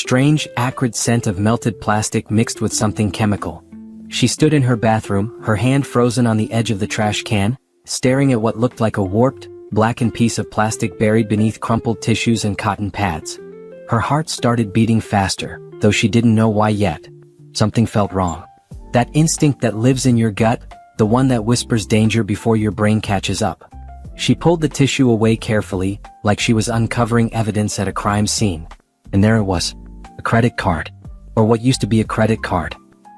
strange, acrid scent of melted plastic mixed with something chemical. She stood in her bathroom, her hand frozen on the edge of the trash can, staring at what looked like a warped, blackened piece of plastic buried beneath crumpled tissues and cotton pads. Her heart started beating faster, though she didn't know why yet. Something felt wrong. That instinct that lives in your gut, the one that whispers danger before your brain catches up. She pulled the tissue away carefully, like she was uncovering evidence at a crime scene. And there it was. A credit card. Or what used to be a credit card.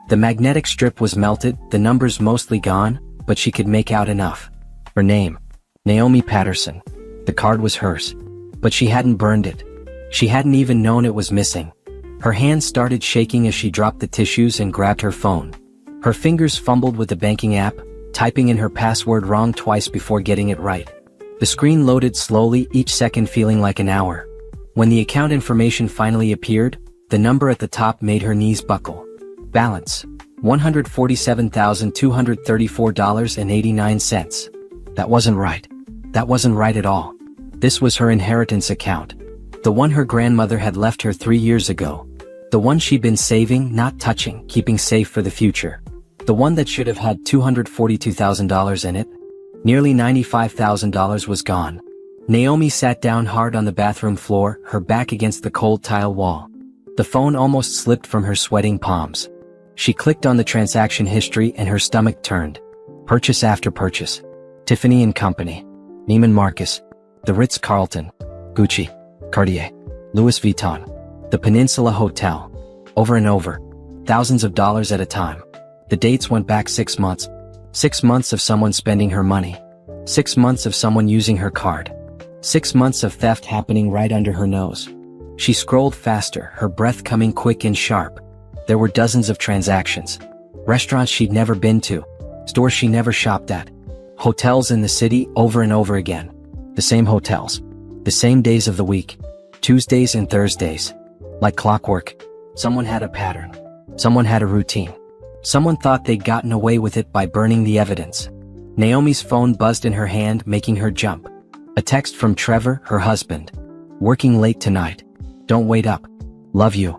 The magnetic strip was melted, the numbers mostly gone, but she could make out enough. Her name. Naomi Patterson. The card was hers. But she hadn't burned it. She hadn't even known it was missing. Her hands started shaking as she dropped the tissues and grabbed her phone. Her fingers fumbled with the banking app, typing in her password wrong twice before getting it right. The screen loaded slowly, each second feeling like an hour. When the account information finally appeared, the number at the top made her knees buckle. Balance: $147,234.89. That wasn't right. That wasn't right at all. This was her inheritance account. The one her grandmother had left her 3 years ago. The one she'd been saving, not touching, keeping safe for the future. The one that should have had $242,000 in it. Nearly $95,000 was gone. Naomi sat down hard on the bathroom floor, her back against the cold tile wall. The phone almost slipped from her sweating palms. She clicked on the transaction history and her stomach turned. Purchase after purchase. Tiffany & Company. Neiman Marcus. The Ritz-Carlton. Gucci. Cartier. Louis Vuitton. The Peninsula Hotel. Over and over. Thousands of dollars at a time. The dates went back 6 months. 6 months of someone spending her money. 6 months of someone using her card. 6 months of theft happening right under her nose. She scrolled faster, her breath coming quick and sharp. There were dozens of transactions. Restaurants she'd never been to. Stores she never shopped at. Hotels in the city over and over again. The same hotels. The same days of the week. Tuesdays and Thursdays. Like clockwork. Someone had a pattern. Someone had a routine. Someone thought they'd gotten away with it by burning the evidence. Naomi's phone buzzed in her hand, making her jump. A text from Trevor, her husband. Working late tonight. Don't wait up. Love you.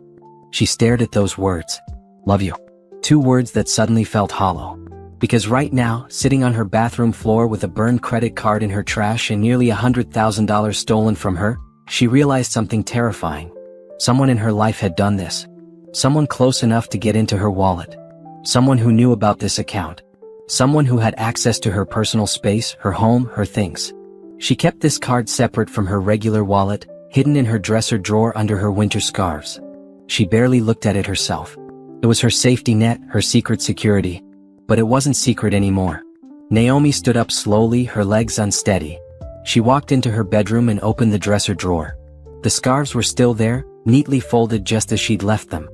She stared at those words. Love you. 2 words that suddenly felt hollow. Because right now, sitting on her bathroom floor with a burned credit card in her trash and nearly $100,000 stolen from her, she realized something terrifying. Someone in her life had done this. Someone close enough to get into her wallet. Someone who knew about this account. Someone who had access to her personal space, her home, her things. She kept this card separate from her regular wallet, hidden in her dresser drawer under her winter scarves. She barely looked at it herself. It was her safety net, her secret security. But it wasn't secret anymore. Naomi stood up slowly, her legs unsteady. She walked into her bedroom and opened the dresser drawer. The scarves were still there, neatly folded just as she'd left them.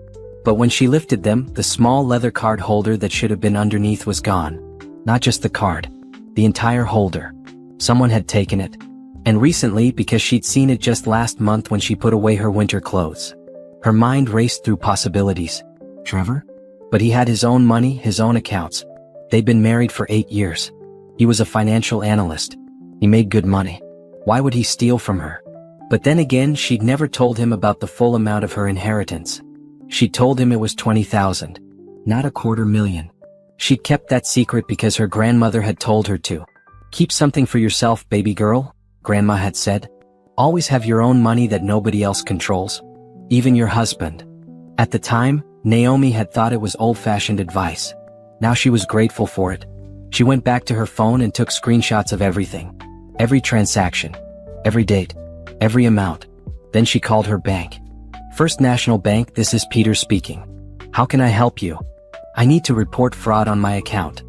But when she lifted them, the small leather card holder that should have been underneath was gone. Not just the card. The entire holder. Someone had taken it. And recently, because she'd seen it just last month when she put away her winter clothes. Her mind raced through possibilities. Trevor? But he had his own money, his own accounts. They'd been married for 8 years. He was a financial analyst. He made good money. Why would he steal from her? But then again, she'd never told him about the full amount of her inheritance. She'd told him it was $20,000. Not $250,000. She'd kept that secret because her grandmother had told her to. Keep something for yourself, baby girl, Grandma had said. Always have your own money that nobody else controls. Even your husband. At the time, Naomi had thought it was old-fashioned advice. Now she was grateful for it. She went back to her phone and took screenshots of everything. Every transaction. Every date. Every amount. Then she called her bank. First National Bank, this is Peter speaking. How can I help you? I need to report fraud on my account.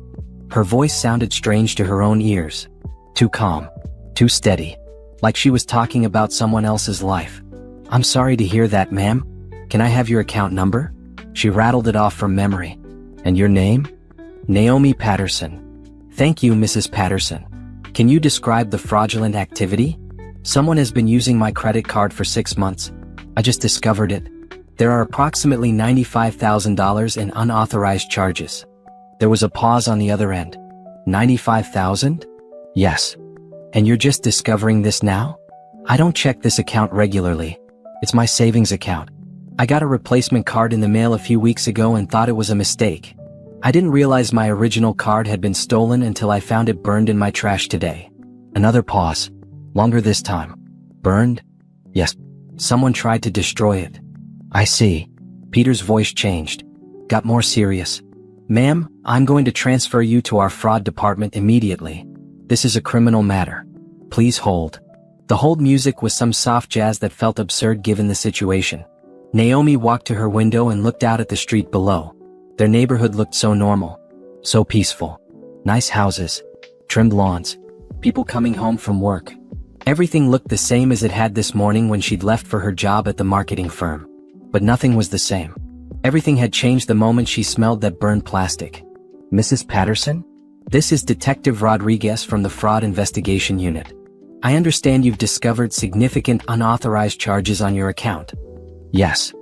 Her voice sounded strange to her own ears. Too calm. Too steady. Like she was talking about someone else's life. I'm sorry to hear that, ma'am. Can I have your account number? She rattled it off from memory. And your name? Naomi Patterson. Thank you, Mrs. Patterson. Can you describe the fraudulent activity? Someone has been using my credit card for 6 months. I just discovered it. There are approximately $95,000 in unauthorized charges. There was a pause on the other end. 95,000? Yes. And you're just discovering this now? I don't check this account regularly. It's my savings account. I got a replacement card in the mail a few weeks ago and thought it was a mistake. I didn't realize my original card had been stolen until I found it burned in my trash today. Another pause. Longer this time. Burned? Yes. Someone tried to destroy it. I see. Peter's voice changed. Got more serious. Ma'am, I'm going to transfer you to our fraud department immediately. This is a criminal matter. Please hold. The hold music was some soft jazz that felt absurd given the situation. Naomi walked to her window and looked out at the street below. Their neighborhood looked so normal. So peaceful. Nice houses. Trimmed lawns. People coming home from work. Everything looked the same as it had this morning when she'd left for her job at the marketing firm. But nothing was the same. Everything had changed the moment she smelled that burned plastic. Mrs. Patterson? This is Detective Rodriguez from the Fraud Investigation Unit. I understand you've discovered significant unauthorized charges on your account. Yes.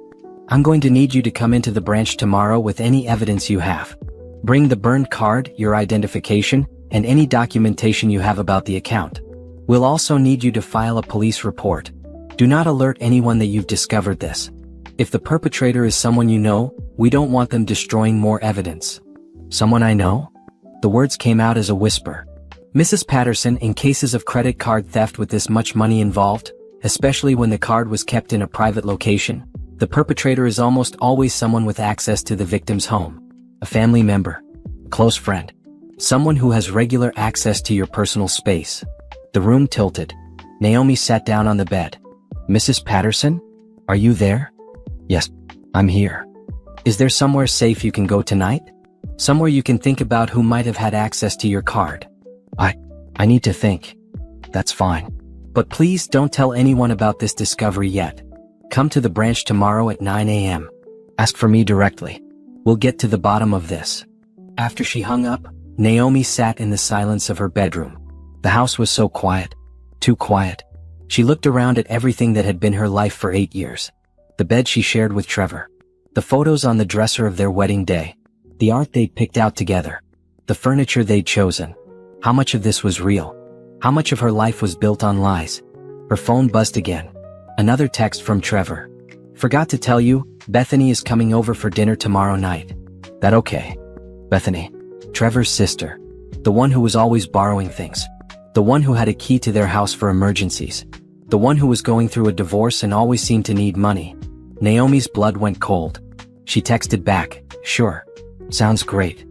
I'm going to need you to come into the branch tomorrow with any evidence you have. Bring the burned card, your identification, and any documentation you have about the account. We'll also need you to file a police report. Do not alert anyone that you've discovered this. If the perpetrator is someone you know, we don't want them destroying more evidence. Someone I know? The words came out as a whisper. Mrs. Patterson, in cases of credit card theft with this much money involved, especially when the card was kept in a private location, the perpetrator is almost always someone with access to the victim's home. A family member. A close friend. Someone who has regular access to your personal space. The room tilted. Naomi sat down on the bed. Mrs. Patterson? Are you there? Yes, I'm here. Is there somewhere safe you can go tonight? Somewhere you can think about who might have had access to your card? I need to think. That's fine. But please don't tell anyone about this discovery yet. Come to the branch tomorrow at 9 a.m. Ask for me directly. We'll get to the bottom of this. After she hung up, Naomi sat in the silence of her bedroom. The house was so quiet. Too quiet. She looked around at everything that had been her life for 8 years. The bed she shared with Trevor. The photos on the dresser of their wedding day. The art they'd picked out together. The furniture they'd chosen. How much of this was real? How much of her life was built on lies? Her phone buzzed again. Another text from Trevor. Forgot to tell you, Bethany is coming over for dinner tomorrow night. That okay? Bethany. Trevor's sister. The one who was always borrowing things. The one who had a key to their house for emergencies. The one who was going through a divorce and always seemed to need money. Naomi's blood went cold. She texted back, sure. Sounds great.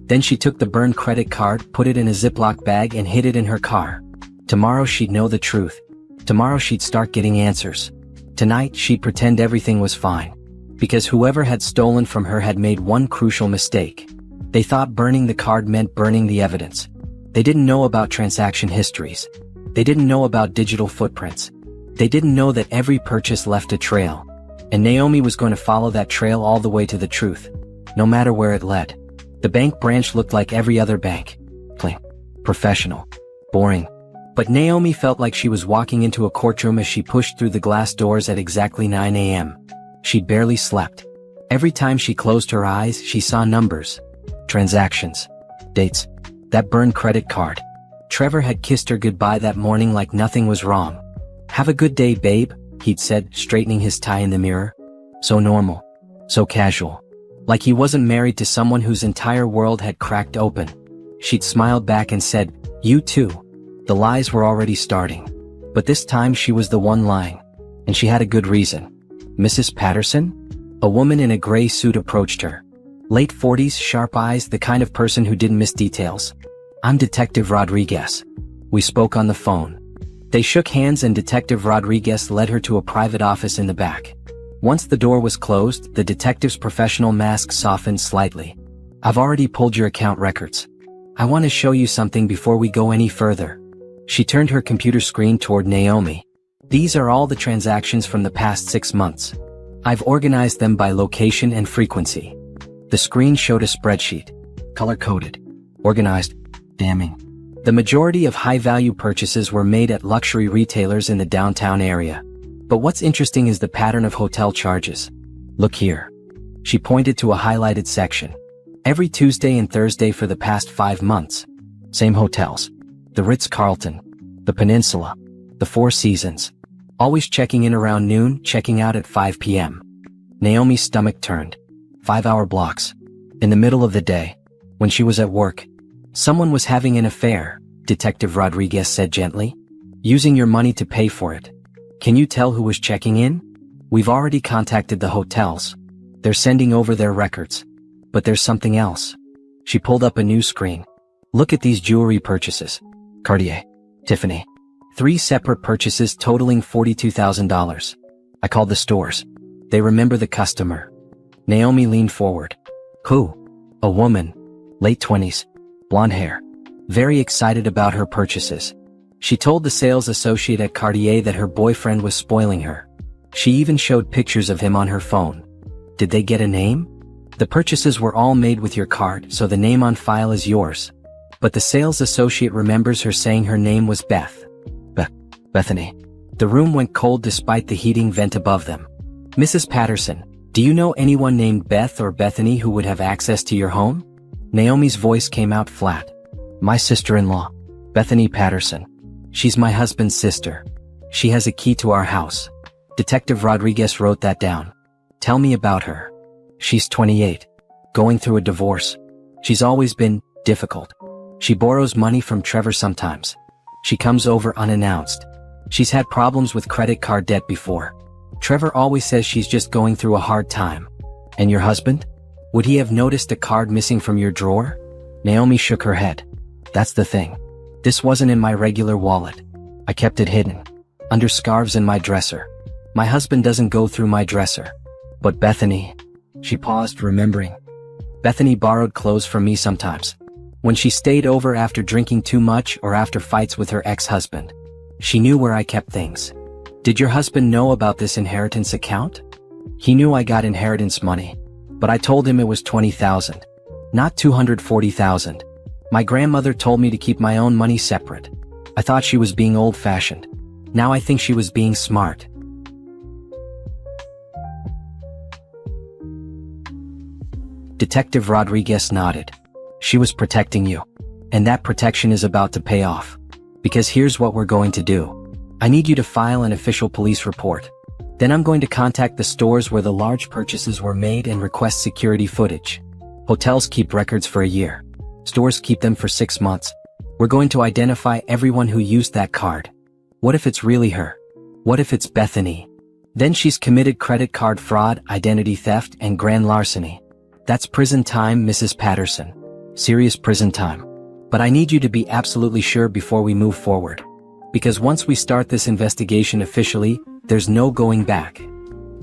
Then she took the burned credit card, put it in a Ziploc bag and hid it in her car. Tomorrow she'd know the truth. Tomorrow she'd start getting answers. Tonight she'd pretend everything was fine. Because whoever had stolen from her had made one crucial mistake. They thought burning the card meant burning the evidence. They didn't know about transaction histories. They didn't know about digital footprints. They didn't know that every purchase left a trail. And Naomi was going to follow that trail all the way to the truth. No matter where it led. The bank branch looked like every other bank. Plain. Professional. Boring. But Naomi felt like she was walking into a courtroom as she pushed through the glass doors at exactly 9 a.m. She'd barely slept. Every time she closed her eyes, she saw numbers. Transactions. Dates. That burned credit card. Trevor had kissed her goodbye that morning like nothing was wrong. Have a good day, babe, he'd said, straightening his tie in the mirror. So normal. So casual. Like he wasn't married to someone whose entire world had cracked open. She'd smiled back and said, you too. The lies were already starting. But this time she was the one lying. And she had a good reason. Mrs. Patterson? A woman in a gray suit approached her. Late 40s, sharp eyes, the kind of person who didn't miss details. I'm Detective Rodriguez. We spoke on the phone. They shook hands and Detective Rodriguez led her to a private office in the back. Once the door was closed, the detective's professional mask softened slightly. I've already pulled your account records. I want to show you something before we go any further. She turned her computer screen toward Naomi. These are all the transactions from the past 6 months. I've organized them by location and frequency. The screen showed a spreadsheet. Color-coded. Organized. Damning. The majority of high-value purchases were made at luxury retailers in the downtown area. But what's interesting is the pattern of hotel charges. Look here. She pointed to a highlighted section. Every Tuesday and Thursday for the past 5 months. Same hotels. The Ritz-Carlton. The Peninsula. The Four Seasons. Always checking in around noon, checking out at 5 p.m. Naomi's stomach turned. 5-hour blocks. In the middle of the day. When she was at work. Someone was having an affair, Detective Rodriguez said gently. Using your money to pay for it. Can you tell who was checking in? We've already contacted the hotels. They're sending over their records. But there's something else. She pulled up a new screen. Look at these jewelry purchases. Cartier. Tiffany. 3 separate purchases totaling $42,000. I called the stores. They remember the customer. Naomi leaned forward. Who? A woman. Late 20s. Blonde hair. Very excited about her purchases. She told the sales associate at Cartier that her boyfriend was spoiling her. She even showed pictures of him on her phone. Did they get a name? The purchases were all made with your card, so the name on file is yours. But the sales associate remembers her saying her name was Beth. Bethany. The room went cold despite the heating vent above them. Mrs. Patterson, do you know anyone named Beth or Bethany who would have access to your home? Naomi's voice came out flat. My sister-in-law, Bethany Patterson. She's my husband's sister. She has a key to our house. Detective Rodriguez wrote that down. Tell me about her. She's 28. Going through a divorce. She's always been difficult. She borrows money from Trevor sometimes. She comes over unannounced. She's had problems with credit card debt before. Trevor always says she's just going through a hard time. And your husband? Would he have noticed a card missing from your drawer? Naomi shook her head. That's the thing. This wasn't in my regular wallet. I kept it hidden. Under scarves in my dresser. My husband doesn't go through my dresser. But Bethany... She paused, remembering. Bethany borrowed clothes from me sometimes. When she stayed over after drinking too much or after fights with her ex-husband. She knew where I kept things. Did your husband know about this inheritance account? He knew I got inheritance money. But I told him it was $20,000. Not $240,000. My grandmother told me to keep my own money separate. I thought she was being old-fashioned. Now I think she was being smart. Detective Rodriguez nodded. She was protecting you. And that protection is about to pay off. Because here's what we're going to do. I need you to file an official police report. Then I'm going to contact the stores where the large purchases were made and request security footage. Hotels keep records for a year. Stores keep them for 6 months. We're going to identify everyone who used that card. What if it's really her? What if it's Bethany? Then she's committed credit card fraud, identity theft, and grand larceny. That's prison time, Mrs. Patterson. Serious prison time. But I need you to be absolutely sure before we move forward. Because once we start this investigation officially, there's no going back.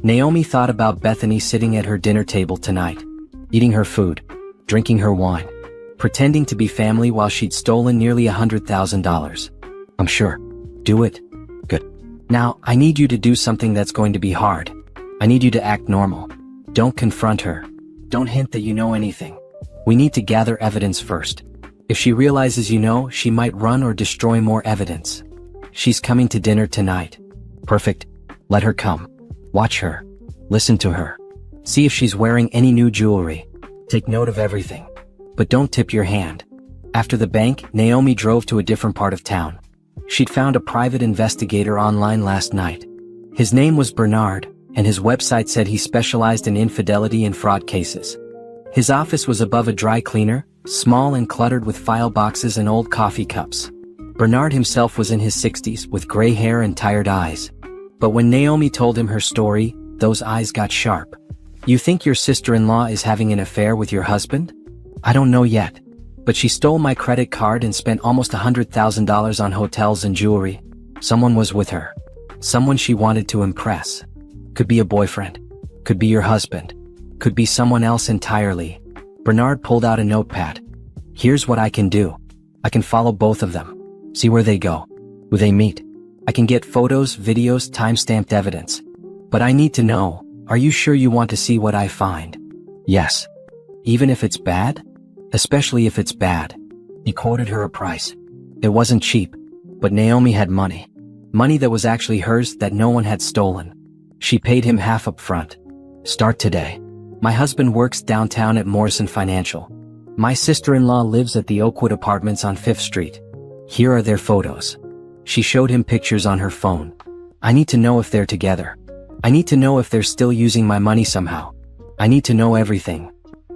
Naomi thought about Bethany sitting at her dinner table tonight. Eating her food. Drinking her wine. Pretending to be family while she'd stolen nearly $100,000. I'm sure. Do it. Good. Now, I need you to do something that's going to be hard. I need you to act normal. Don't confront her. Don't hint that you know anything. We need to gather evidence first. If she realizes you know, she might run or destroy more evidence. She's coming to dinner tonight. Perfect. Let her come. Watch her. Listen to her. See if she's wearing any new jewelry. Take note of everything. But don't tip your hand. After the bank, Naomi drove to a different part of town. She'd found a private investigator online last night. His name was Bernard, and his website said he specialized in infidelity and fraud cases. His office was above a dry cleaner, small and cluttered with file boxes and old coffee cups. Bernard himself was in his 60s, with gray hair and tired eyes. But when Naomi told him her story, those eyes got sharp. You think your sister-in-law is having an affair with your husband? I don't know yet. But she stole my credit card and spent almost $100,000 on hotels and jewelry. Someone was with her. Someone she wanted to impress. Could be a boyfriend. Could be your husband. Could be someone else entirely. Bernard pulled out a notepad. Here's what I can do. I can follow both of them. See where they go. Who they meet. I can get photos, videos, time-stamped evidence. But I need to know, are you sure you want to see what I find? Yes. Even if it's bad? Especially if it's bad. He quoted her a price. It wasn't cheap. But Naomi had money. Money that was actually hers that no one had stolen. She paid him half up front. Start today. My husband works downtown at Morrison Financial. My sister-in-law lives at the Oakwood Apartments on 5th Street. Here are their photos. She showed him pictures on her phone. I need to know if they're together. I need to know if they're still using my money somehow. I need to know everything.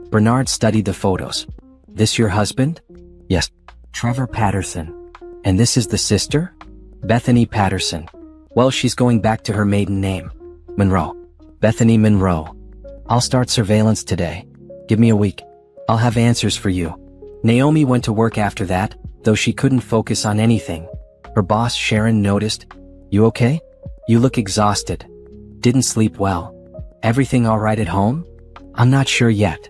Bernard studied the photos. This your husband? Yes. Trevor Patterson. And this is the sister? Bethany Patterson. Well, she's going back to her maiden name. Monroe. Bethany Monroe. I'll start surveillance today. Give me a week. I'll have answers for you. Naomi went to work after that, though she couldn't focus on anything. Her boss, Sharon, noticed. You okay? You look exhausted. Didn't sleep well. Everything all right at home? I'm not sure yet.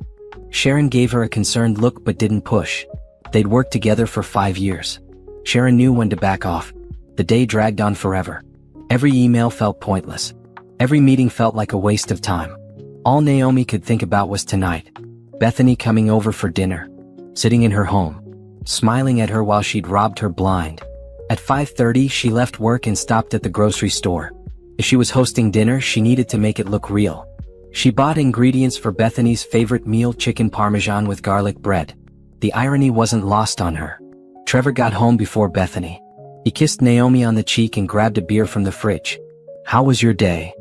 Sharon gave her a concerned look but didn't push. They'd worked together for 5 years. Sharon knew when to back off. The day dragged on forever. Every email felt pointless. Every meeting felt like a waste of time. All Naomi could think about was tonight. Bethany coming over for dinner. Sitting in her home. Smiling at her while she'd robbed her blind. At 5:30 she left work and stopped at the grocery store. If she was hosting dinner, she needed to make it look real. She bought ingredients for Bethany's favorite meal, chicken parmesan with garlic bread. The irony wasn't lost on her. Trevor got home before Bethany. He kissed Naomi on the cheek and grabbed a beer from the fridge. How was your day?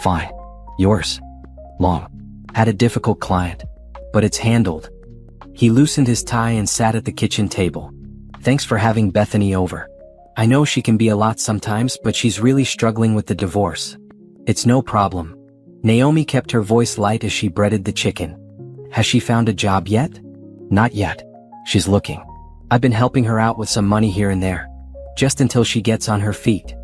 Fine. Yours? Long. Had a difficult client. But it's handled. He loosened his tie and sat at the kitchen table. Thanks for having Bethany over. I know she can be a lot sometimes, but she's really struggling with the divorce. It's no problem. Naomi kept her voice light as she breaded the chicken. Has she found a job yet? Not yet. She's looking. I've been helping her out with some money here and there. Just until she gets on her feet.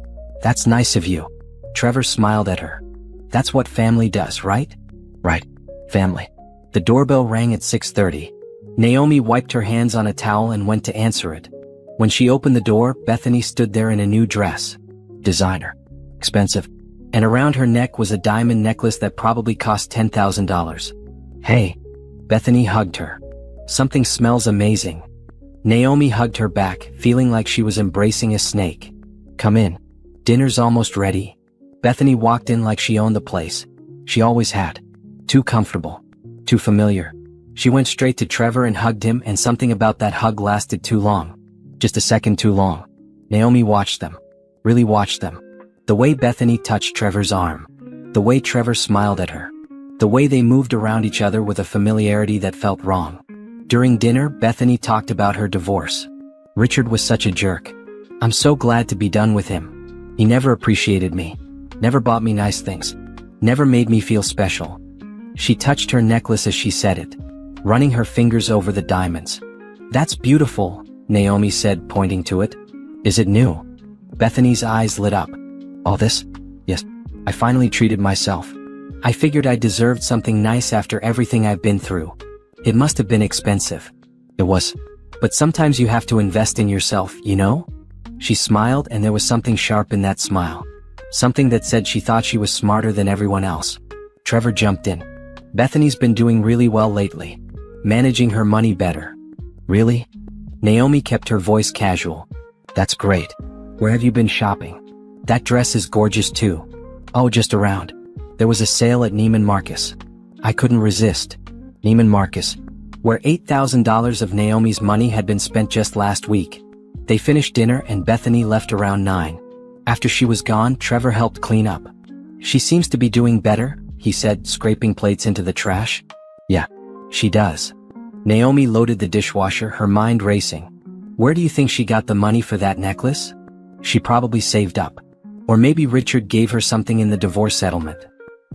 That's nice of you. Trevor smiled at her. That's what family does, right? Right. Family. The doorbell rang at 6:30. Naomi wiped her hands on a towel and went to answer it. When she opened the door, Bethany stood there in a new dress. Designer. Expensive. And around her neck was a diamond necklace that probably cost $10,000. Hey. Bethany hugged her. Something smells amazing. Naomi hugged her back, feeling like she was embracing a snake. Come in. Dinner's almost ready. Bethany walked in like she owned the place. She always had. Too comfortable. Too familiar. She went straight to Trevor and hugged him, and something about that hug lasted too long. Just a second too long. Naomi watched them. Really watched them. The way Bethany touched Trevor's arm. The way Trevor smiled at her. The way they moved around each other with a familiarity that felt wrong. During dinner, Bethany talked about her divorce. Richard was such a jerk. I'm so glad to be done with him. He never appreciated me. Never bought me nice things. Never made me feel special. She touched her necklace as she said it, running her fingers over the diamonds. That's beautiful, Naomi said, pointing to it. Is it new? Bethany's eyes lit up. All this? Yes. I finally treated myself. I figured I deserved something nice after everything I've been through. It must have been expensive. It was. But sometimes you have to invest in yourself, you know? She smiled, and there was something sharp in that smile. Something that said she thought she was smarter than everyone else. Trevor jumped in. Bethany's been doing really well lately. Managing her money better. Really? Naomi kept her voice casual. That's great. Where have you been shopping? That dress is gorgeous too. Oh, just around. There was a sale at Neiman Marcus. I couldn't resist. Neiman Marcus, where $8,000 of Naomi's money had been spent just last week. They finished dinner and Bethany left around 9. After she was gone, Trevor helped clean up. She seems to be doing better, he said, scraping plates into the trash. Yeah, she does. Naomi loaded the dishwasher, her mind racing. Where do you think she got the money for that necklace? She probably saved up. Or maybe Richard gave her something in the divorce settlement.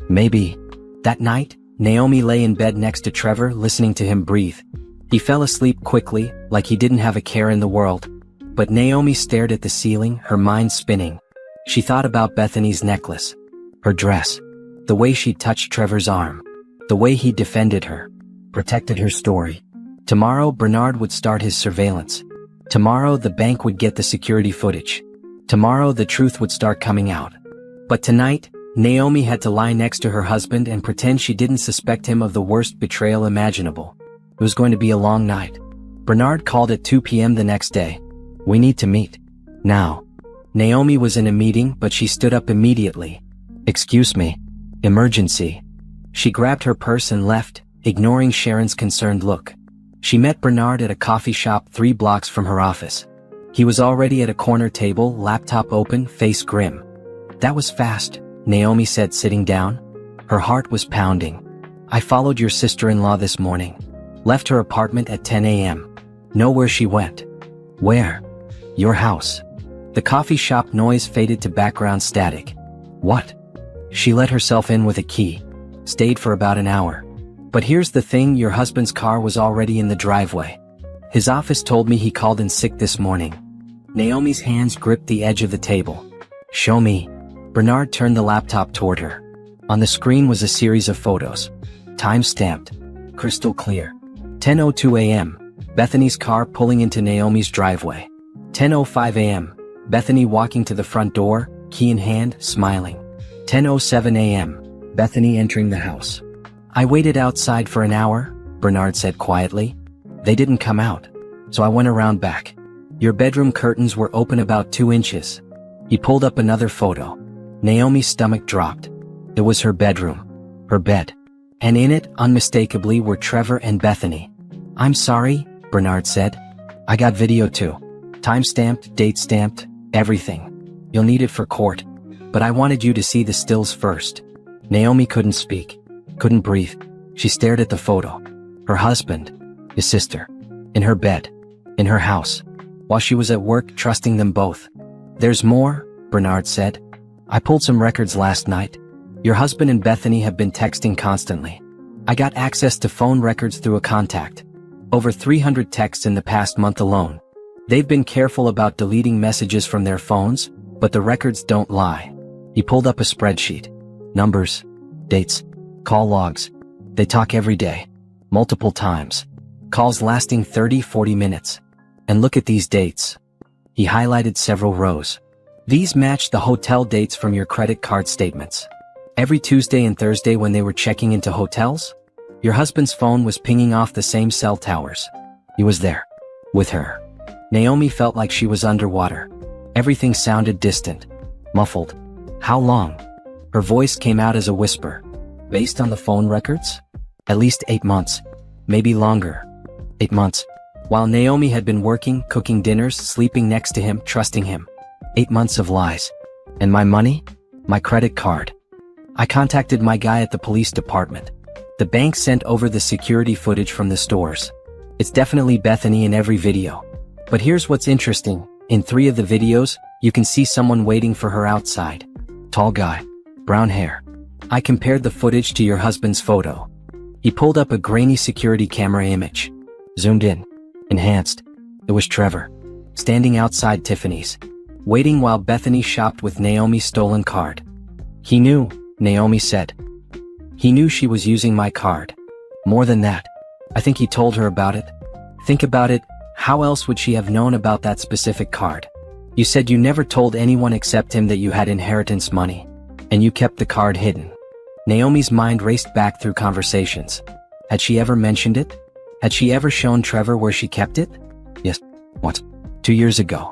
Maybe. That night, Naomi lay in bed next to Trevor, listening to him breathe. He fell asleep quickly, like he didn't have a care in the world. But Naomi stared at the ceiling, her mind spinning. She thought about Bethany's necklace. Her dress. The way she touched Trevor's arm. The way he defended her. Protected her story. Tomorrow, Bernard would start his surveillance. Tomorrow, the bank would get the security footage. Tomorrow, the truth would start coming out. But tonight, Naomi had to lie next to her husband and pretend she didn't suspect him of the worst betrayal imaginable. It was going to be a long night. Bernard called at 2 p.m. the next day. We need to meet. Now. Naomi was in a meeting, but she stood up immediately. Excuse me. Emergency. She grabbed her purse and left, ignoring Sharon's concerned look. She met Bernard at a coffee shop 3 blocks from her office. He was already at a corner table, laptop open, face grim. "That was fast," Naomi said, sitting down. Her heart was pounding. "I followed your sister-in-law this morning. Left her apartment at 10 a.m. Know where she went?" "Where?" "Your house." The coffee shop noise faded to background static. "What?" "She let herself in with a key. Stayed for about an hour. But here's the thing, your husband's car was already in the driveway. His office told me he called in sick this morning." Naomi's hands gripped the edge of the table. "Show me." Bernard turned the laptop toward her. On the screen was a series of photos. Time-stamped. Crystal clear. 10:02 a.m. Bethany's car pulling into Naomi's driveway. 10:05 a.m. Bethany walking to the front door, key in hand, smiling. 10:07 a.m. Bethany entering the house. "I waited outside for an hour," Bernard said quietly. "They didn't come out. So I went around back. Your bedroom curtains were open about 2 inches. He pulled up another photo. Naomi's stomach dropped. It was her bedroom. Her bed. And in it, unmistakably, were Trevor and Bethany. "I'm sorry," Bernard said. "I got video too. Time-stamped, date-stamped, everything. You'll need it for court. But I wanted you to see the stills first." Naomi couldn't speak. Couldn't breathe. She stared at the photo. Her husband. His sister. In her bed. In her house. While she was at work, trusting them both. "There's more," Bernard said. "I pulled some records last night. Your husband and Bethany have been texting constantly. I got access to phone records through a contact. Over 300 texts in the past month alone. They've been careful about deleting messages from their phones, but the records don't lie." He pulled up a spreadsheet. Numbers. Dates. Call logs. They talk every day. Multiple times. Calls lasting 30-40 minutes. And look at these dates. He highlighted several rows. These match the hotel dates from your credit card statements. Every Tuesday and Thursday when they were checking into hotels, your husband's phone was pinging off the same cell towers. He was there. With her. Naomi felt like she was underwater. Everything sounded distant. Muffled. "How long?" Her voice came out as a whisper. "Based on the phone records? At least 8 months. Maybe longer. 8 months. While Naomi had been working, cooking dinners, sleeping next to him, trusting him. 8 months of lies. And my money? My credit card. I contacted my guy at the police department. The bank sent over the security footage from the stores. It's definitely Bethany in every video. But here's what's interesting. In 3 of the videos, you can see someone waiting for her outside. Tall guy. Brown hair. I compared the footage to your husband's photo." He pulled up a grainy security camera image. Zoomed in. Enhanced. It was Trevor. Standing outside Tiffany's. Waiting while Bethany shopped with Naomi's stolen card. "He knew," Naomi said. "He knew she was using my card. More than that. I think he told her about it. Think about it, how else would she have known about that specific card? You said you never told anyone except him that you had inheritance money. And you kept the card hidden." Naomi's mind raced back through conversations. Had she ever mentioned it? Had she ever shown Trevor where she kept it? Yes. Once. 2 years ago.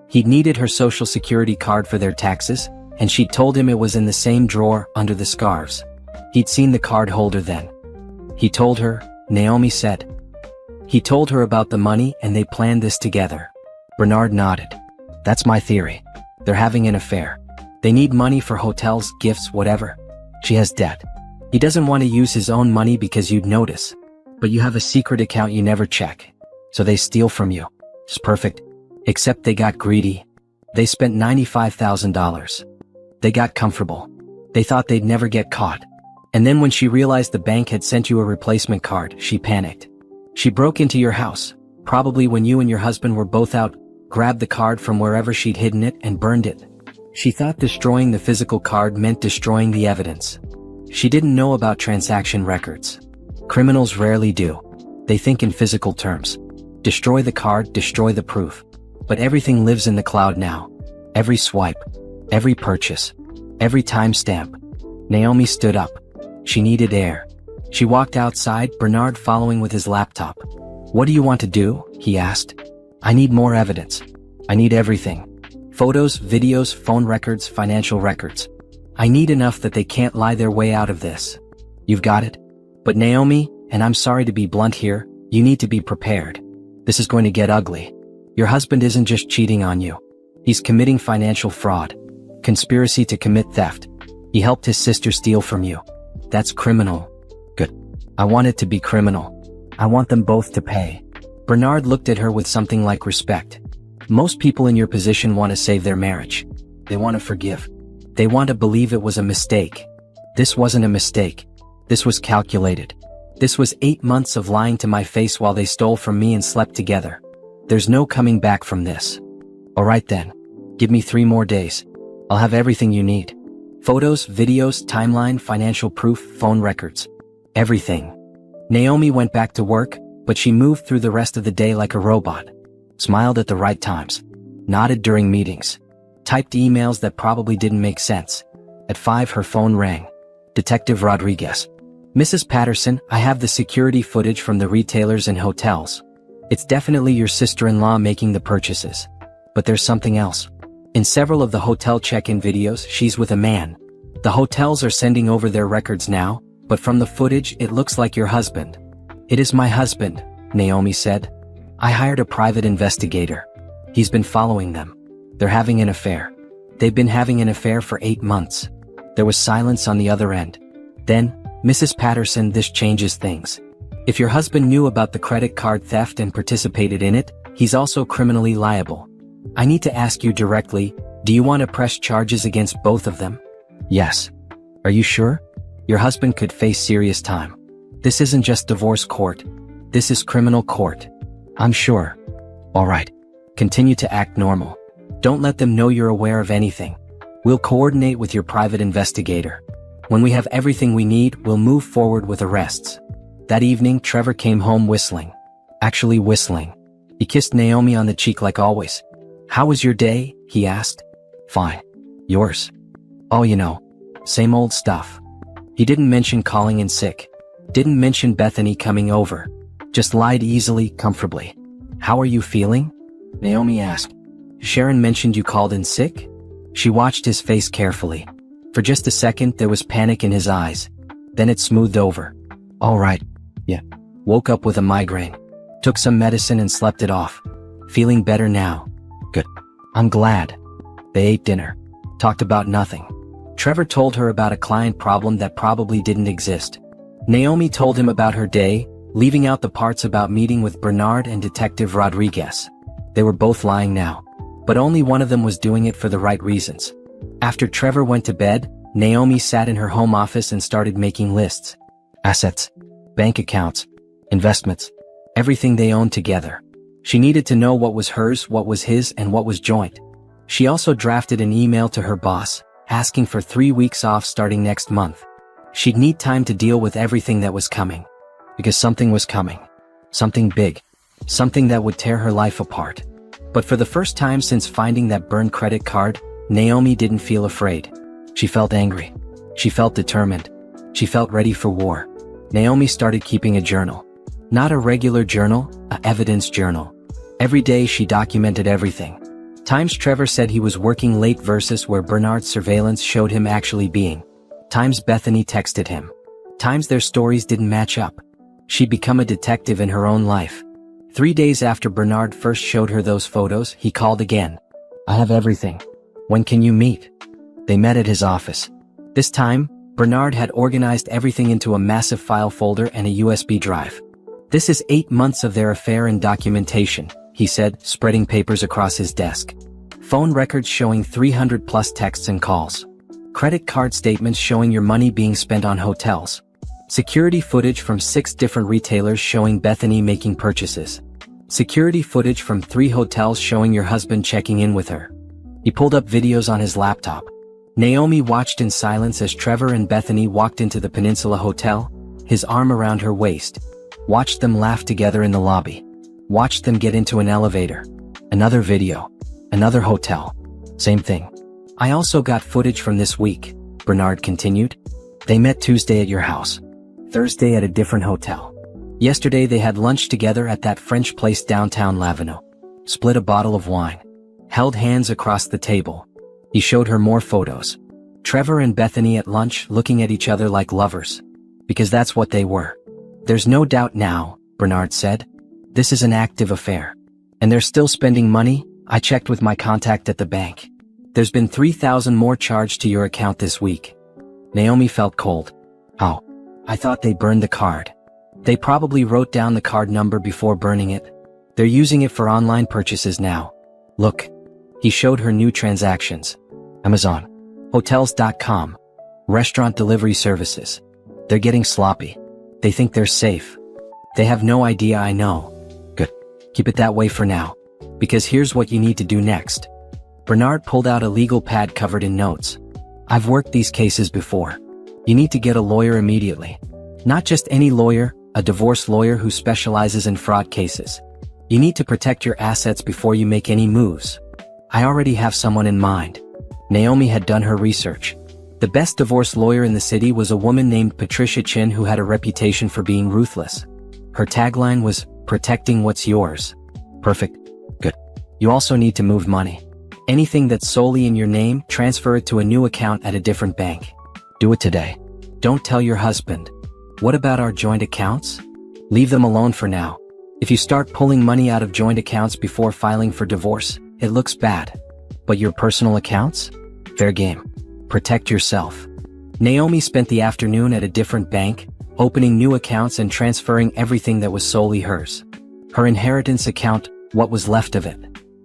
He'd needed her social security card for their taxes, and she'd told him it was in the same drawer under the scarves. He'd seen the card holder then. He told her, Naomi said. He told her about the money and they planned this together. Bernard nodded. That's my theory. They're having an affair. They need money for hotels, gifts, whatever. She has debt. He doesn't want to use his own money because you'd notice. But you have a secret account you never check. So they steal from you. It's perfect. Except they got greedy. They spent $95,000. They got comfortable. They thought they'd never get caught. And then when she realized the bank had sent you a replacement card, she panicked. She broke into your house, probably when you and your husband were both out, grabbed the card from wherever she'd hidden it and burned it. She thought destroying the physical card meant destroying the evidence. She didn't know about transaction records. Criminals rarely do. They think in physical terms. Destroy the card, destroy the proof. But everything lives in the cloud now. Every swipe. Every purchase. Every timestamp. Naomi stood up. She needed air. She walked outside, Bernard following with his laptop. What do you want to do? He asked. I need more evidence. I need everything. Photos, videos, phone records, financial records. I need enough that they can't lie their way out of this. You've got it? But Naomi, and I'm sorry to be blunt here, you need to be prepared. This is going to get ugly. Your husband isn't just cheating on you. He's committing financial fraud. Conspiracy to commit theft. He helped his sister steal from you. That's criminal. Good. I want it to be criminal. I want them both to pay. Bernard looked at her with something like respect. Most people in your position want to save their marriage. They want to forgive. They want to believe it was a mistake. This wasn't a mistake. This was calculated. This was 8 months of lying to my face while they stole from me and slept together. There's no coming back from this. Alright then. Give me 3 more days. I'll have everything you need. Photos, videos, timeline, financial proof, phone records. Everything. Naomi went back to work, but she moved through the rest of the day like a robot. Smiled at the right times. Nodded during meetings. Typed emails that probably didn't make sense. At 5 her phone rang. Detective Rodriguez. Mrs. Patterson, I have the security footage from the retailers and hotels. It's definitely your sister-in-law making the purchases. But there's something else. In several of the hotel check-in videos, she's with a man. The hotels are sending over their records now, but from the footage it looks like your husband. It is my husband, Naomi said. I hired a private investigator. He's been following them. They're having an affair. They've been having an affair for 8 months. There was silence on the other end. Then, Mrs. Patterson, this changes things. If your husband knew about the credit card theft and participated in it, he's also criminally liable. I need to ask you directly, do you want to press charges against both of them? Yes. Are you sure? Your husband could face serious time. This isn't just divorce court. This is criminal court. I'm sure. Alright. Continue to act normal. Don't let them know you're aware of anything. We'll coordinate with your private investigator. When we have everything we need, we'll move forward with arrests. That evening, Trevor came home whistling. Actually whistling. He kissed Naomi on the cheek like always. How was your day? He asked. Fine. Yours? Oh, you know. Same old stuff. He didn't mention calling in sick. Didn't mention Bethany coming over. Just lied easily, comfortably. How are you feeling? Naomi asked. Sharon mentioned you called in sick? She watched his face carefully. For just a second there was panic in his eyes. Then it smoothed over. All right. Yeah. Woke up with a migraine. Took some medicine and slept it off. Feeling better now. Good. I'm glad. They ate dinner. Talked about nothing. Trevor told her about a client problem that probably didn't exist. Naomi told him about her day, leaving out the parts about meeting with Bernard and Detective Rodriguez. They were both lying now. But only one of them was doing it for the right reasons. After Trevor went to bed, Naomi sat in her home office and started making lists. Assets, bank accounts, investments, everything they owned together. She needed to know what was hers, what was his, and what was joint. She also drafted an email to her boss, asking for 3 weeks off starting next month. She'd need time to deal with everything that was coming. Because something was coming. Something big. Something that would tear her life apart. But for the first time since finding that burned credit card, Naomi didn't feel afraid. She felt angry. She felt determined. She felt ready for war. Naomi started keeping a journal. Not a regular journal, an evidence journal. Every day she documented everything. Times Trevor said he was working late versus where Bernard's surveillance showed him actually being. Times Bethany texted him. Times their stories didn't match up. She'd become a detective in her own life. 3 days after Bernard first showed her those photos, he called again. I have everything. When can you meet? They met at his office. This time, Bernard had organized everything into a massive file folder and a USB drive. This is 8 months of their affair in documentation, he said, spreading papers across his desk. Phone records showing 300 plus texts and calls. Credit card statements showing your money being spent on hotels. Security footage from 6 different retailers showing Bethany making purchases. Security footage from 3 hotels showing your husband checking in with her. He pulled up videos on his laptop. Naomi watched in silence as Trevor and Bethany walked into the Peninsula Hotel, his arm around her waist. Watched them laugh together in the lobby. Watched them get into an elevator. Another video. Another hotel. Same thing. I also got footage from this week, Bernard continued. They met Tuesday at your house. Thursday at a different hotel. Yesterday they had lunch together at that French place downtown Laveno. Split a bottle of wine. Held hands across the table. He showed her more photos. Trevor and Bethany at lunch looking at each other like lovers. Because that's what they were. There's no doubt now, Bernard said. This is an active affair. And they're still spending money? I checked with my contact at the bank. There's been $3,000 more charged to your account this week. Naomi felt cold. Oh, I thought they burned the card. They probably wrote down the card number before burning it. They're using it for online purchases now. Look. He showed her new transactions. Amazon. Hotels.com. Restaurant delivery services. They're getting sloppy. They think they're safe. They have no idea I know. Good. Keep it that way for now. Because here's what you need to do next. Bernard pulled out a legal pad covered in notes. I've worked these cases before. You need to get a lawyer immediately. Not just any lawyer, a divorce lawyer who specializes in fraud cases. You need to protect your assets before you make any moves. I already have someone in mind. Naomi had done her research. The best divorce lawyer in the city was a woman named Patricia Chin who had a reputation for being ruthless. Her tagline was, protecting what's yours. Perfect. Good. You also need to move money. Anything that's solely in your name, transfer it to a new account at a different bank. Do it today. Don't tell your husband. What about our joint accounts? Leave them alone for now. If you start pulling money out of joint accounts before filing for divorce, it looks bad. But your personal accounts? Fair game. Protect yourself. Naomi spent the afternoon at a different bank, opening new accounts and transferring everything that was solely hers. Her inheritance account, what was left of it.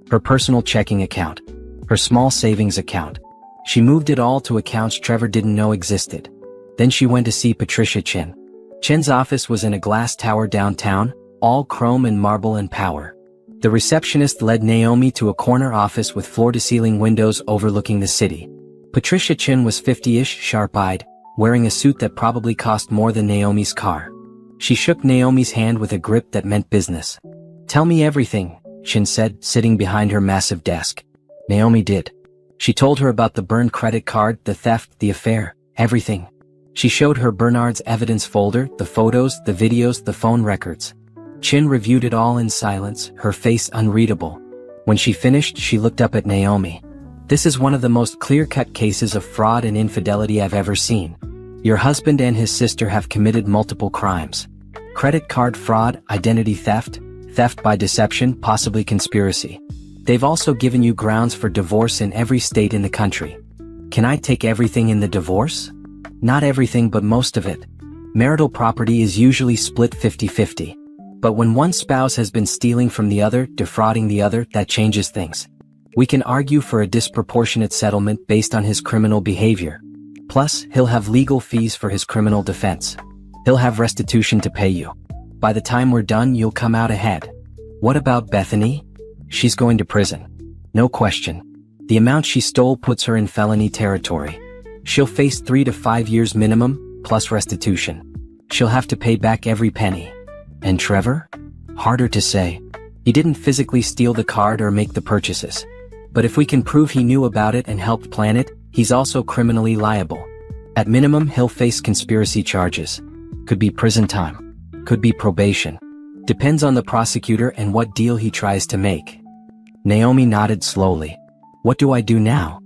Her personal checking account. Her small savings account. She moved it all to accounts Trevor didn't know existed. Then she went to see Patricia Chin. Chin's office was in a glass tower downtown, all chrome and marble and power. The receptionist led Naomi to a corner office with floor-to-ceiling windows overlooking the city. Patricia Chin was 50-ish, sharp-eyed, wearing a suit that probably cost more than Naomi's car. She shook Naomi's hand with a grip that meant business. Tell me everything, Chin said, sitting behind her massive desk. Naomi did. She told her about the burned credit card, the theft, the affair, everything. She showed her Bernard's evidence folder, the photos, the videos, the phone records. Chin reviewed it all in silence, her face unreadable. When she finished, she looked up at Naomi. This is one of the most clear-cut cases of fraud and infidelity I've ever seen. Your husband and his sister have committed multiple crimes. Credit card fraud, identity theft, theft by deception, possibly conspiracy. They've also given you grounds for divorce in every state in the country. Can I take everything in the divorce? Not everything, but most of it. Marital property is usually split 50-50. But when one spouse has been stealing from the other, defrauding the other, that changes things. We can argue for a disproportionate settlement based on his criminal behavior. Plus, he'll have legal fees for his criminal defense. He'll have restitution to pay you. By the time we're done, you'll come out ahead. What about Bethany? She's going to prison. No question. The amount she stole puts her in felony territory. She'll face 3 to 5 years minimum, plus restitution. She'll have to pay back every penny. And Trevor? Harder to say. He didn't physically steal the card or make the purchases. But if we can prove he knew about it and helped plan it, he's also criminally liable. At minimum, he'll face conspiracy charges. Could be prison time. Could be probation. Depends on the prosecutor and what deal he tries to make. Naomi nodded slowly. What do I do now?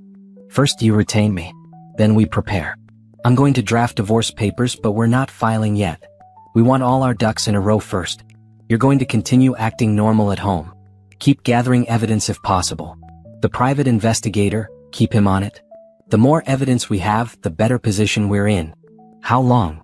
First you retain me. Then we prepare. I'm going to draft divorce papers, but we're not filing yet. We want all our ducks in a row first. You're going to continue acting normal at home. Keep gathering evidence if possible. The private investigator, keep him on it. The more evidence we have, the better position we're in. How long?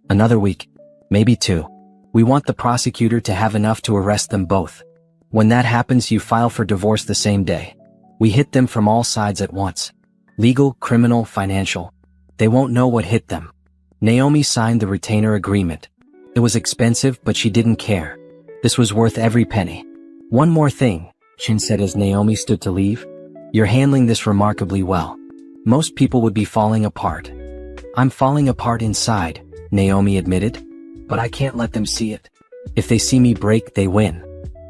Another week. Maybe 2. We want the prosecutor to have enough to arrest them both. When that happens, you file for divorce the same day. We hit them from all sides at once. Legal, criminal, financial. They won't know what hit them. Naomi signed the retainer agreement. It was expensive, but she didn't care. This was worth every penny. One more thing, Chin said as Naomi stood to leave. You're handling this remarkably well. Most people would be falling apart. I'm falling apart inside, Naomi admitted. But I can't let them see it. If they see me break, they win.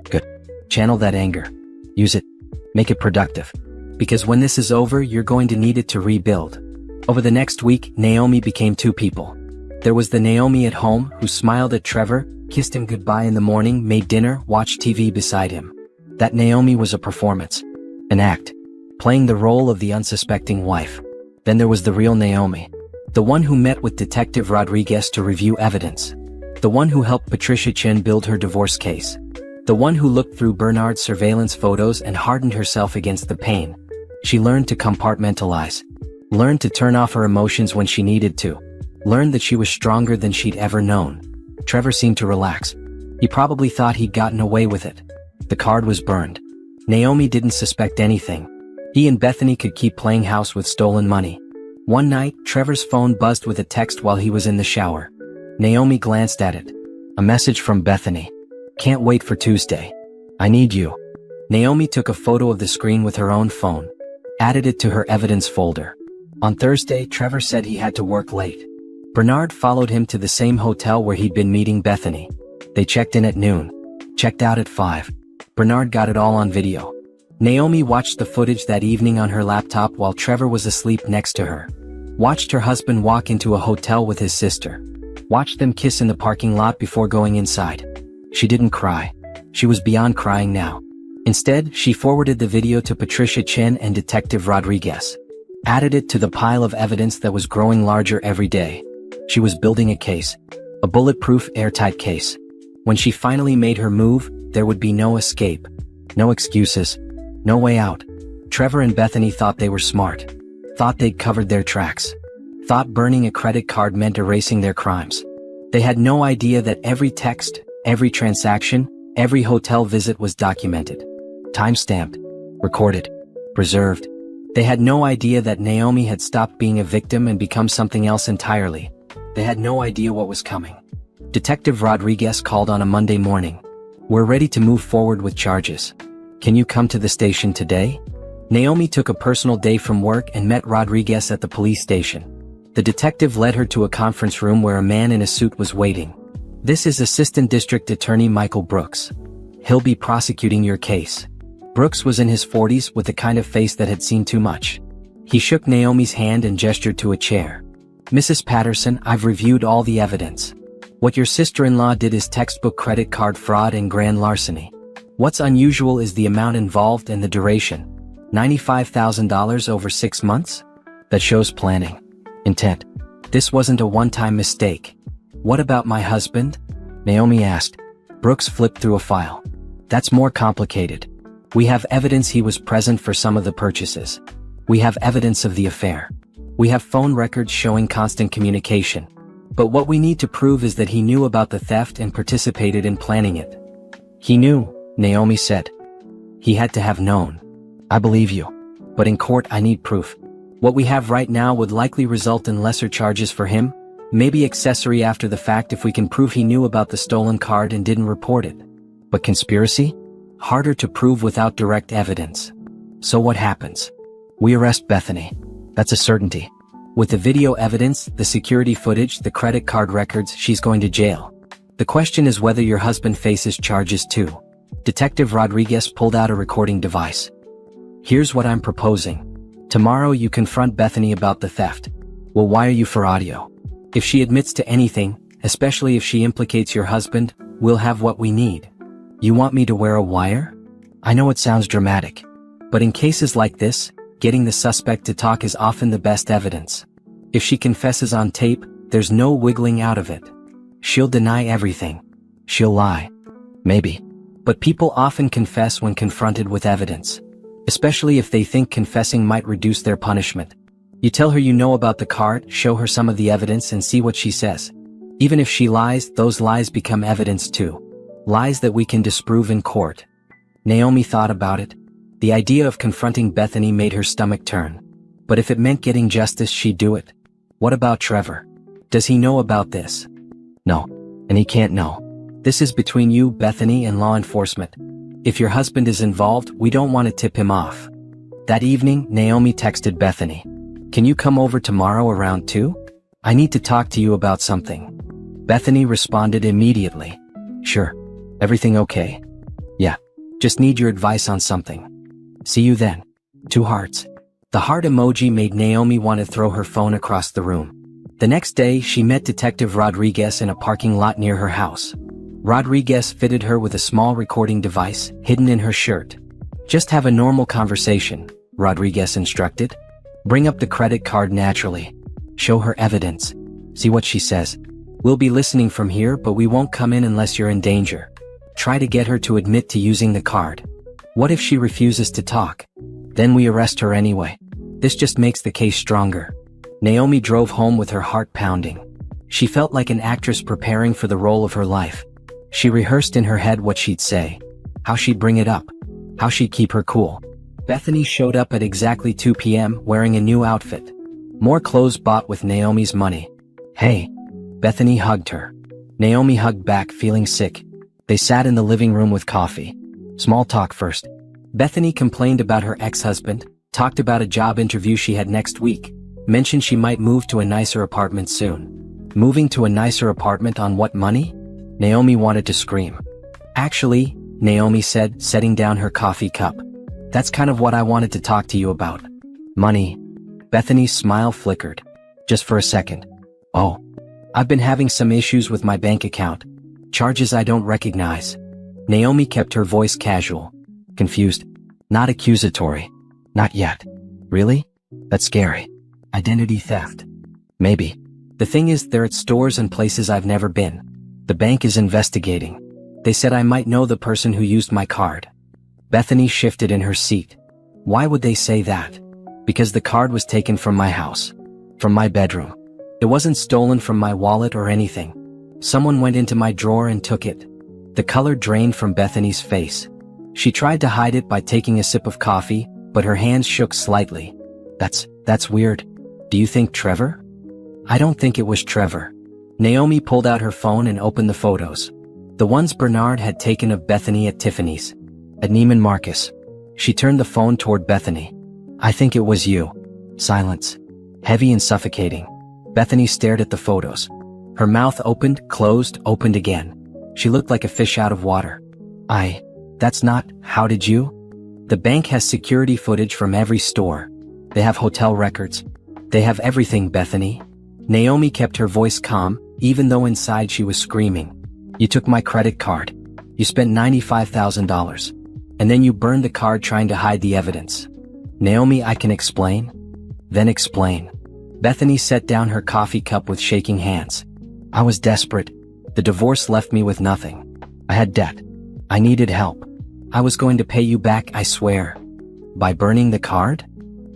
Good. Channel that anger. Use it. Make it productive. Because when this is over, you're going to need it to rebuild. Over the next week, Naomi became 2 people. There was the Naomi at home, who smiled at Trevor, kissed him goodbye in the morning, made dinner, watched TV beside him. That Naomi was a performance. An act. Playing the role of the unsuspecting wife. Then there was the real Naomi. The one who met with Detective Rodriguez to review evidence. The one who helped Patricia Chin build her divorce case. The one who looked through Bernard's surveillance photos and hardened herself against the pain. She learned to compartmentalize. Learned to turn off her emotions when she needed to. Learned that she was stronger than she'd ever known. Trevor seemed to relax. He probably thought he'd gotten away with it. The card was burned. Naomi didn't suspect anything. He and Bethany could keep playing house with stolen money. One night, Trevor's phone buzzed with a text while he was in the shower. Naomi glanced at it. A message from Bethany. "Can't wait for Tuesday. I need you." Naomi took a photo of the screen with her own phone. Added it to her evidence folder. On Thursday, Trevor said he had to work late. Bernard followed him to the same hotel where he'd been meeting Bethany. They checked in at noon. Checked out at 5. Bernard got it all on video. Naomi watched the footage that evening on her laptop while Trevor was asleep next to her. Watched her husband walk into a hotel with his sister. Watched them kiss in the parking lot before going inside. She didn't cry. She was beyond crying now. Instead, she forwarded the video to Patricia Chen and Detective Rodriguez. Added it to the pile of evidence that was growing larger every day. She was building a case. A bulletproof, airtight case. When she finally made her move, there would be no escape. No excuses. No way out. Trevor and Bethany thought they were smart. Thought they'd covered their tracks. Thought burning a credit card meant erasing their crimes. They had no idea that every text, every transaction, every hotel visit was documented. Time-stamped. Recorded. Preserved. They had no idea that Naomi had stopped being a victim and become something else entirely. They had no idea what was coming. Detective Rodriguez called on a Monday morning. "We're ready to move forward with charges. Can you come to the station today?" Naomi took a personal day from work and met Rodriguez at the police station. The detective led her to a conference room where a man in a suit was waiting. "This is Assistant District Attorney Michael Brooks. He'll be prosecuting your case." Brooks was in his 40s with the kind of face that had seen too much. He shook Naomi's hand and gestured to a chair. "Mrs. Patterson, I've reviewed all the evidence. What your sister-in-law did is textbook credit card fraud and grand larceny. What's unusual is the amount involved and the duration. $95,000 over 6 months? That shows planning. Intent. This wasn't a one-time mistake." "What about my husband?" Naomi asked. Brooks flipped through a file. "That's more complicated. We have evidence he was present for some of the purchases. We have evidence of the affair. We have phone records showing constant communication. But what we need to prove is that he knew about the theft and participated in planning it." "He knew," Naomi said. "He had to have known." "I believe you. But in court I need proof. What we have right now would likely result in lesser charges for him, maybe accessory after the fact if we can prove he knew about the stolen card and didn't report it. But conspiracy? Harder to prove without direct evidence. So what happens? We arrest Bethany. That's a certainty. With the video evidence, the security footage, the credit card records, she's going to jail. The question is whether your husband faces charges too." Detective Rodriguez pulled out a recording device. "Here's what I'm proposing. Tomorrow you confront Bethany about the theft. We'll wire you for audio. If she admits to anything, especially if she implicates your husband, we'll have what we need." "You want me to wear a wire?" "I know it sounds dramatic. But in cases like this, getting the suspect to talk is often the best evidence. If she confesses on tape, there's no wiggling out of it. She'll deny everything. She'll lie. Maybe. But people often confess when confronted with evidence. Especially if they think confessing might reduce their punishment. You tell her you know about the card, show her some of the evidence and see what she says. Even if she lies, those lies become evidence too. Lies that we can disprove in court." Naomi thought about it. The idea of confronting Bethany made her stomach turn. But if it meant getting justice, she'd do it. What about Trevor? Does he know about this? No. And he can't know. This is between you, Bethany, and law enforcement. If your husband is involved, we don't want to tip him off. That evening, Naomi texted Bethany. "Can you come over tomorrow around 2? I need to talk to you about something." Bethany responded immediately. "Sure. Everything okay?" "Yeah. Just need your advice on something. See you then." 2 hearts. The heart emoji made Naomi want to throw her phone across the room. The next day, she met Detective Rodriguez in a parking lot near her house. Rodriguez fitted her with a small recording device, hidden in her shirt. "Just have a normal conversation," Rodriguez instructed. "Bring up the credit card naturally. Show her evidence. See what she says. We'll be listening from here, but we won't come in unless you're in danger." Try to get her to admit to using the card. What if she refuses to talk? Then we arrest her anyway. This just makes the case stronger. Naomi drove home with her heart pounding. She felt like an actress preparing for the role of her life. She rehearsed in her head what she'd say, how she'd bring it up, how she'd keep her cool. Bethany showed up at exactly 2 p.m. wearing a new outfit. More clothes bought with Naomi's money. Hey. Bethany hugged her. Naomi hugged back, feeling sick. They sat in the living room with coffee. Small talk first. Bethany complained about her ex-husband, talked about a job interview she had next week, mentioned she might move to a nicer apartment soon. Moving to a nicer apartment on what money? Naomi wanted to scream. Actually, Naomi said, setting down her coffee cup. That's kind of what I wanted to talk to you about. Money. Bethany's smile flickered. Just for a second. Oh. I've been having some issues with my bank account. Charges I don't recognize. Naomi kept her voice casual. Confused. Not accusatory. Not yet. Really? That's scary. Identity theft. Maybe. The thing is, they're at stores and places I've never been. The bank is investigating. They said I might know the person who used my card. Bethany shifted in her seat. Why would they say that? Because the card was taken from my house. From my bedroom. It wasn't stolen from my wallet or anything. Someone went into my drawer and took it. The color drained from Bethany's face. She tried to hide it by taking a sip of coffee, but her hands shook slightly. That's weird. Do you think Trevor? I don't think it was Trevor. Naomi pulled out her phone and opened the photos. The ones Bernard had taken of Bethany at Tiffany's. At Neiman Marcus. She turned the phone toward Bethany. I think it was you. Silence. Heavy and suffocating. Bethany stared at the photos. Her mouth opened, closed, opened again. She looked like a fish out of water. That's not, how did you? The bank has security footage from every store. They have hotel records. They have everything, Bethany. Naomi kept her voice calm, even though inside she was screaming. You took my credit card. You spent $95,000. And then you burned the card trying to hide the evidence. Naomi, I can explain? Then explain. Bethany set down her coffee cup with shaking hands. I was desperate. The divorce left me with nothing. I had debt. I needed help. I was going to pay you back, I swear. By burning the card?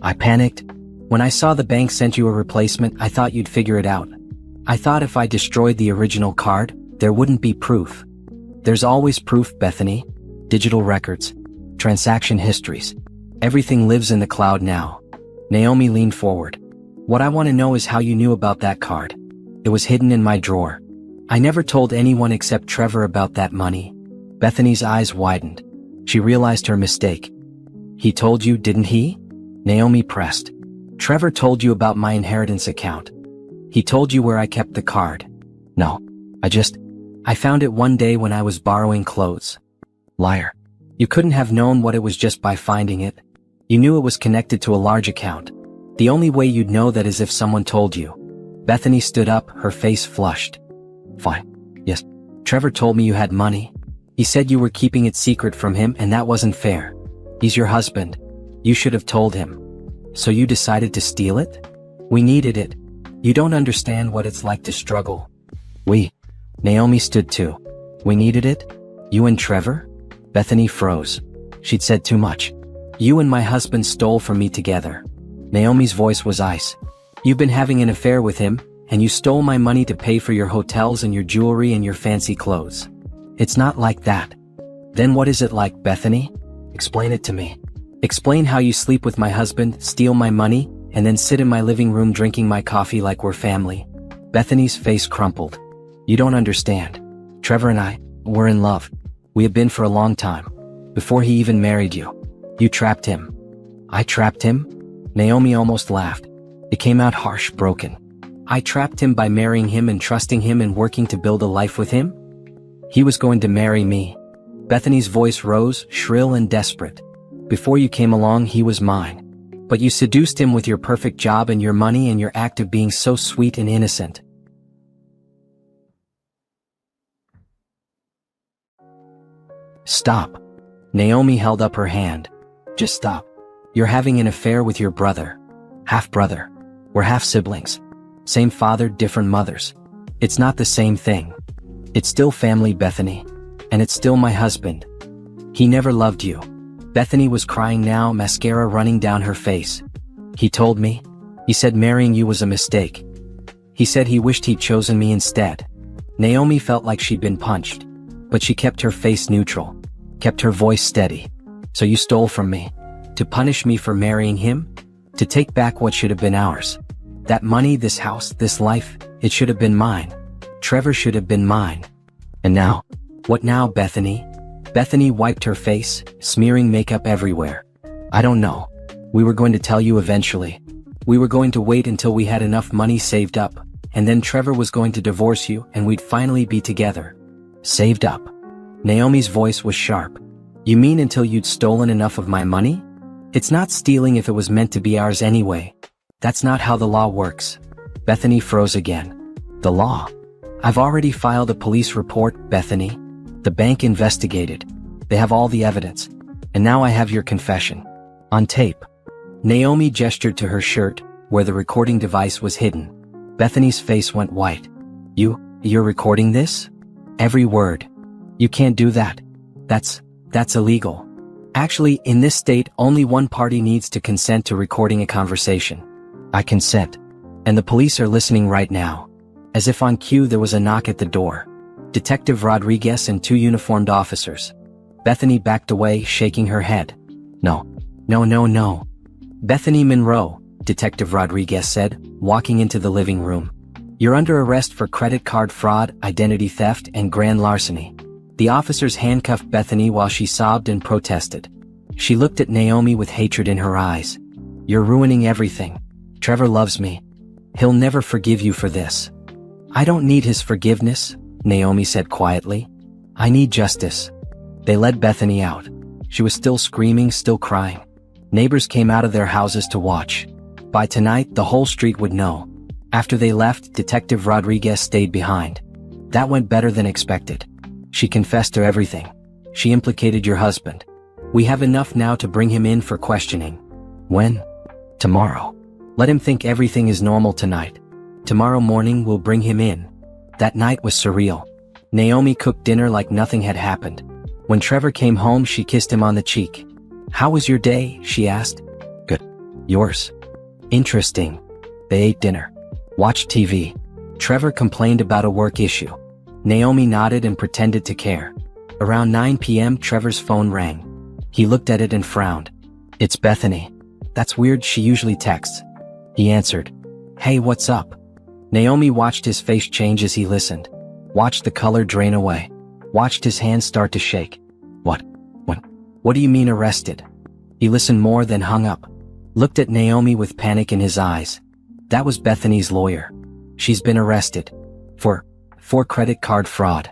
I panicked. When I saw the bank sent you a replacement, I thought you'd figure it out. I thought if I destroyed the original card, there wouldn't be proof. There's always proof, Bethany. Digital records. Transaction histories. Everything lives in the cloud now. Naomi leaned forward. What I want to know is how you knew about that card. It was hidden in my drawer. I never told anyone except Trevor about that money. Bethany's eyes widened. She realized her mistake. He told you, didn't he? Naomi pressed. Trevor told you about my inheritance account. He told you where I kept the card. No. I found it one day when I was borrowing clothes. Liar. You couldn't have known what it was just by finding it. You knew it was connected to a large account. The only way you'd know that is if someone told you. Bethany stood up, her face flushed. Fine. Yes. Trevor told me you had money. He said you were keeping it secret from him and that wasn't fair. He's your husband. You should have told him. So you decided to steal it? We needed it. You don't understand what it's like to struggle. Naomi stood too. We needed it? You and Trevor? Bethany froze. She'd said too much. You and my husband stole from me together. Naomi's voice was ice. You've been having an affair with him, and you stole my money to pay for your hotels and your jewelry and your fancy clothes. It's not like that. Then what is it like, Bethany? Explain it to me. Explain how you sleep with my husband, steal my money, and then sit in my living room drinking my coffee like we're family. Bethany's face crumpled. You don't understand. Trevor and I, we're in love. We have been for a long time. Before he even married you. You trapped him. I trapped him? Naomi almost laughed. It came out harsh, broken. I trapped him by marrying him and trusting him and working to build a life with him? He was going to marry me. Bethany's voice rose, shrill and desperate. Before you came along, he was mine. But you seduced him with your perfect job and your money and your act of being so sweet and innocent. Stop. Naomi held up her hand. Just stop. You're having an affair with your brother. Half-brother. We're half-siblings. Same father, different mothers. It's not the same thing. It's still family, Bethany. And it's still my husband. He never loved you. Bethany was crying now, mascara running down her face. He told me. He said marrying you was a mistake. He said he wished he'd chosen me instead. Naomi felt like she'd been punched. But she kept her face neutral. Kept her voice steady. So you stole from me. To punish me for marrying him? To take back what should have been ours. That money, this house, this life, it should have been mine. Trevor should have been mine. And now? What now, Bethany? Bethany wiped her face, smearing makeup everywhere. I don't know. We were going to tell you eventually. We were going to wait until we had enough money saved up, and then Trevor was going to divorce you and we'd finally be together. Saved up. Naomi's voice was sharp. You mean until you'd stolen enough of my money? It's not stealing if it was meant to be ours anyway. That's not how the law works. Bethany froze again. The law? I've already filed a police report, Bethany. The bank investigated. They have all the evidence. And now I have your confession. On tape. Naomi gestured to her shirt, where the recording device was hidden. Bethany's face went white. You're recording this? Every word. You can't do that. That's illegal. Actually, in this state, only one party needs to consent to recording a conversation. I consent. And the police are listening right now. As if on cue, there was a knock at the door. Detective Rodriguez and 2 uniformed officers. Bethany backed away, shaking her head. No. Bethany Monroe, Detective Rodriguez said, walking into the living room. You're under arrest for credit card fraud, identity theft, and grand larceny. The officers handcuffed Bethany while she sobbed and protested. She looked at Naomi with hatred in her eyes. You're ruining everything. Trevor loves me. He'll never forgive you for this. I don't need his forgiveness, Naomi said quietly. I need justice. They led Bethany out. She was still screaming, still crying. Neighbors came out of their houses to watch. By tonight, the whole street would know. After they left, Detective Rodriguez stayed behind. That went better than expected. She confessed to everything. She implicated your husband. We have enough now to bring him in for questioning. When? Tomorrow. Let him think everything is normal tonight. Tomorrow morning we'll bring him in. That night was surreal. Naomi cooked dinner like nothing had happened. When Trevor came home, she kissed him on the cheek. How was your day? She asked. Good. Yours? Interesting. They ate dinner. Watched TV. Trevor complained about a work issue. Naomi nodded and pretended to care. Around 9 p.m. Trevor's phone rang. He looked at it and frowned. It's Bethany. That's weird, she usually texts. He answered. Hey, what's up? Naomi watched his face change as he listened. Watched the color drain away. Watched his hands start to shake. What do you mean arrested? He listened more, then hung up. Looked at Naomi with panic in his eyes. That was Bethany's lawyer. She's been arrested. For credit card fraud.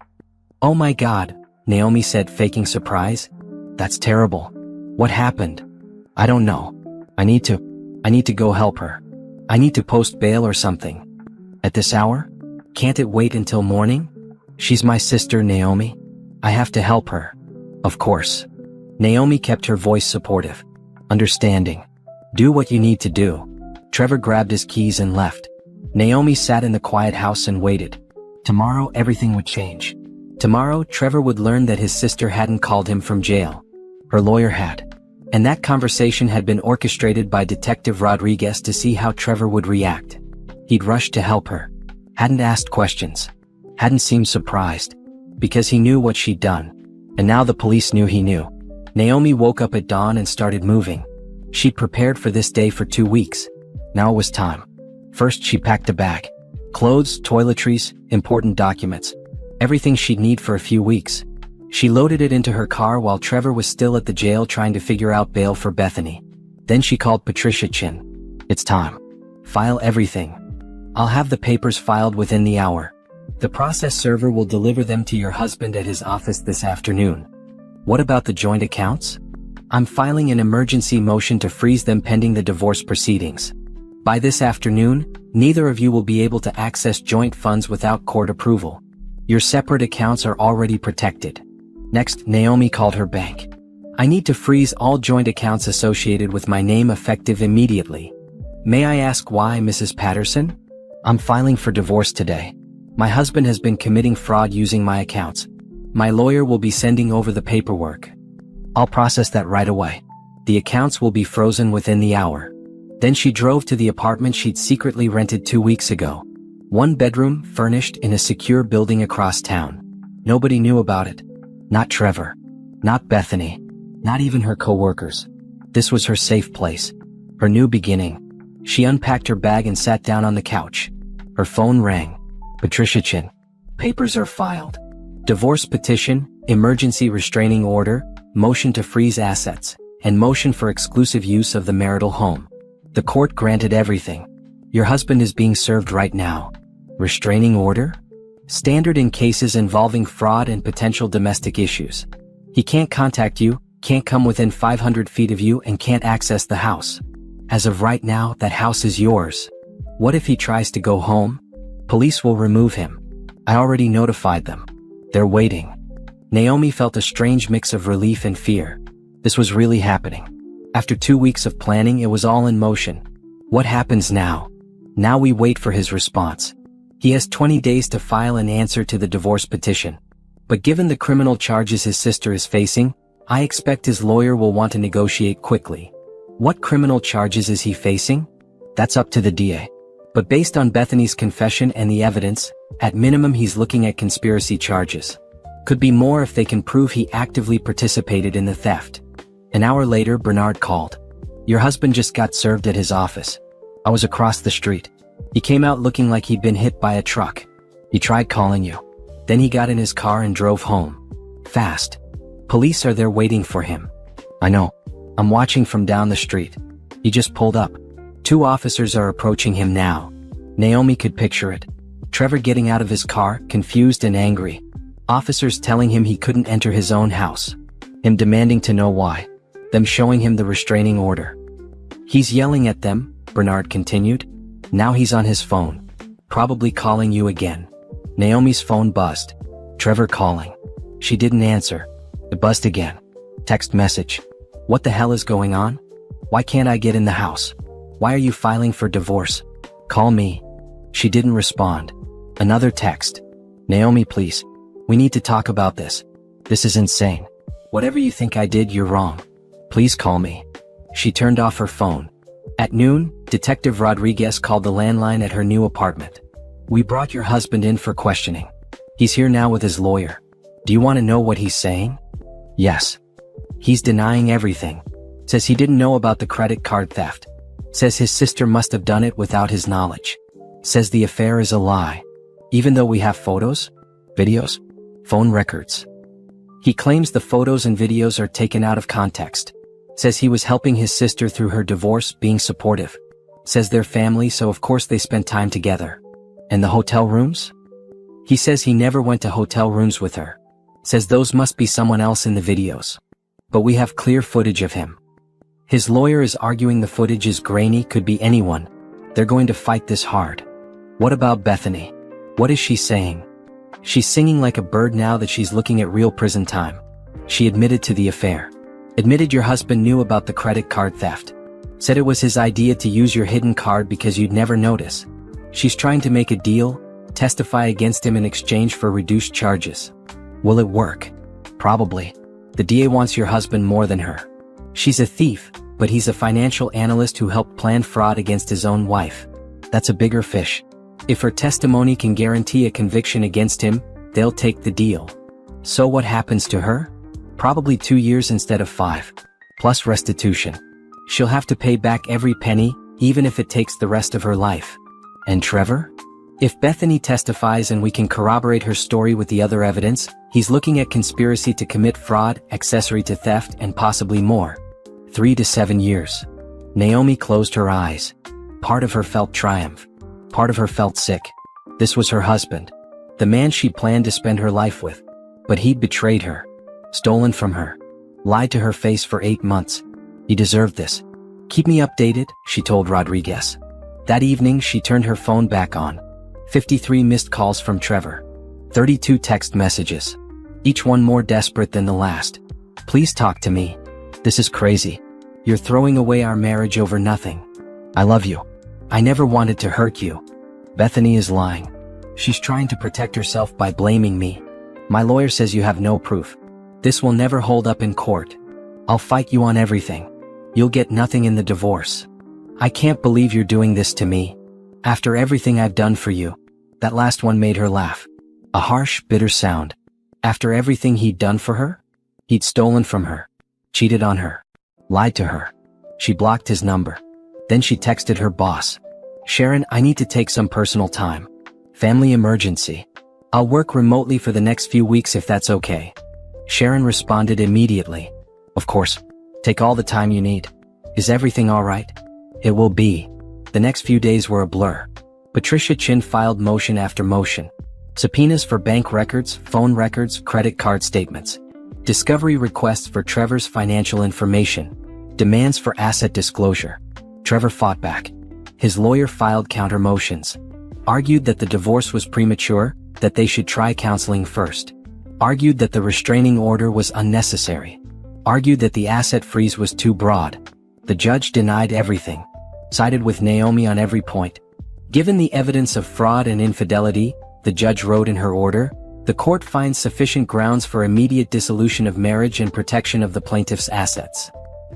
Oh my God, Naomi said, faking surprise. That's terrible. What happened? I don't know. I need to go help her. I need to post bail or something. At this hour? Can't it wait until morning? She's my sister, Naomi. I have to help her. Of course. Naomi kept her voice supportive. Understanding. Do what you need to do. Trevor grabbed his keys and left. Naomi sat in the quiet house and waited. Tomorrow everything would change. Tomorrow Trevor would learn that his sister hadn't called him from jail. Her lawyer had. And that conversation had been orchestrated by Detective Rodriguez to see how Trevor would react. He'd rushed to help her. Hadn't asked questions. Hadn't seemed surprised. Because he knew what she'd done. And now the police knew he knew. Naomi woke up at dawn and started moving. She'd prepared for this day for 2 weeks. Now it was time. First she packed a bag. Clothes, toiletries, important documents. Everything she'd need for a few weeks. She loaded it into her car while Trevor was still at the jail trying to figure out bail for Bethany. Then she called Patricia Chin. It's time. File everything. I'll have the papers filed within the hour. The process server will deliver them to your husband at his office this afternoon. What about the joint accounts? I'm filing an emergency motion to freeze them pending the divorce proceedings. By this afternoon, neither of you will be able to access joint funds without court approval. Your separate accounts are already protected. Next, Naomi called her bank. I need to freeze all joint accounts associated with my name effective immediately. May I ask why, Mrs. Patterson? I'm filing for divorce today. My husband has been committing fraud using my accounts. My lawyer will be sending over the paperwork. I'll process that right away. The accounts will be frozen within the hour. Then she drove to the apartment she'd secretly rented 2 weeks ago. 1 bedroom, furnished in a secure building across town. Nobody knew about it. Not Trevor. Not Bethany. Not even her co-workers. This was her safe place. Her new beginning. She unpacked her bag and sat down on the couch. Her phone rang. Patricia Chin. Papers are filed. Divorce petition, emergency restraining order, motion to freeze assets, and motion for exclusive use of the marital home. The court granted everything. Your husband is being served right now. Restraining order? Standard in cases involving fraud and potential domestic issues. He can't contact you, can't come within 500 feet of you, and can't access the house. As of right now, that house is yours. What if he tries to go home? Police will remove him. I already notified them. They're waiting. Naomi felt a strange mix of relief and fear. This was really happening. After 2 weeks of planning, it was all in motion. What happens now? Now we wait for his response. He has 20 days to file an answer to the divorce petition. But given the criminal charges his sister is facing, I expect his lawyer will want to negotiate quickly. What criminal charges is he facing? That's up to the DA. But based on Bethany's confession and the evidence, at minimum he's looking at conspiracy charges. Could be more if they can prove he actively participated in the theft. An hour later, Bernard called. Your husband just got served at his office. I was across the street. He came out looking like he'd been hit by a truck. He tried calling you. Then he got in his car and drove home. Fast. Police are there waiting for him. I know. I'm watching from down the street. He just pulled up. 2 officers are approaching him now. Naomi could picture it. Trevor getting out of his car, confused and angry. Officers telling him he couldn't enter his own house. Him demanding to know why. Them showing him the restraining order. He's yelling at them, Bernard continued. Now he's on his phone. Probably calling you again. Naomi's phone buzzed. Trevor calling. She didn't answer. It buzzed again. Text message. What the hell is going on? Why can't I get in the house? Why are you filing for divorce? Call me. She didn't respond. Another text. Naomi, please. We need to talk about this. This is insane. Whatever you think I did, you're wrong. Please call me. She turned off her phone. At noon, Detective Rodriguez called the landline at her new apartment. We brought your husband in for questioning. He's here now with his lawyer. Do you want to know what he's saying? Yes. He's denying everything. Says he didn't know about the credit card theft. Says his sister must have done it without his knowledge. Says the affair is a lie. Even though we have photos, videos, phone records. He claims the photos and videos are taken out of context. Says he was helping his sister through her divorce, being supportive. Says they're family, so of course they spent time together. And the hotel rooms? He says he never went to hotel rooms with her. Says those must be someone else in the videos. But we have clear footage of him. His lawyer is arguing the footage is grainy, could be anyone. They're going to fight this hard. What about Bethany? What is she saying? She's singing like a bird now that she's looking at real prison time. She admitted to the affair. Admitted your husband knew about the credit card theft. Said it was his idea to use your hidden card because you'd never notice. She's trying to make a deal, testify against him in exchange for reduced charges. Will it work? Probably. The DA wants your husband more than her. She's a thief, but he's a financial analyst who helped plan fraud against his own wife. That's a bigger fish. If her testimony can guarantee a conviction against him, they'll take the deal. So what happens to her? Probably 2 years instead of 5. Plus restitution. She'll have to pay back every penny, even if it takes the rest of her life. And Trevor? If Bethany testifies and we can corroborate her story with the other evidence, he's looking at conspiracy to commit fraud, accessory to theft, and possibly more. 3 to 7 years. Naomi closed her eyes. Part of her felt triumph. Part of her felt sick. This was her husband. The man she planned to spend her life with. But he'd betrayed her. Stolen from her. Lied to her face for 8 months. He deserved this. Keep me updated, she told Rodriguez. That evening she turned her phone back on. 53 missed calls from Trevor. 32 text messages. Each one more desperate than the last. Please talk to me. This is crazy. You're throwing away our marriage over nothing. I love you. I never wanted to hurt you. Bethany is lying. She's trying to protect herself by blaming me. My lawyer says you have no proof. This will never hold up in court. I'll fight you on everything. You'll get nothing in the divorce. I can't believe you're doing this to me. After everything I've done for you. That last one made her laugh. A harsh, bitter sound. After everything he'd done for her? He'd stolen from her. Cheated on her. Lied to her. She blocked his number. Then she texted her boss. Sharon, I need to take some personal time. Family emergency. I'll work remotely for the next few weeks if that's okay. Sharon responded immediately. Of course. Take all the time you need. Is everything all right? It will be. The next few days were a blur. Patricia Chin filed motion after motion. Subpoenas for bank records, phone records, credit card statements. Discovery requests for Trevor's financial information. Demands for asset disclosure. Trevor fought back. His lawyer filed counter motions. Argued that the divorce was premature, that they should try counseling first. Argued that the restraining order was unnecessary. Argued that the asset freeze was too broad. The judge denied everything. Sided with Naomi on every point. Given the evidence of fraud and infidelity, the judge wrote in her order, the court finds sufficient grounds for immediate dissolution of marriage and protection of the plaintiff's assets.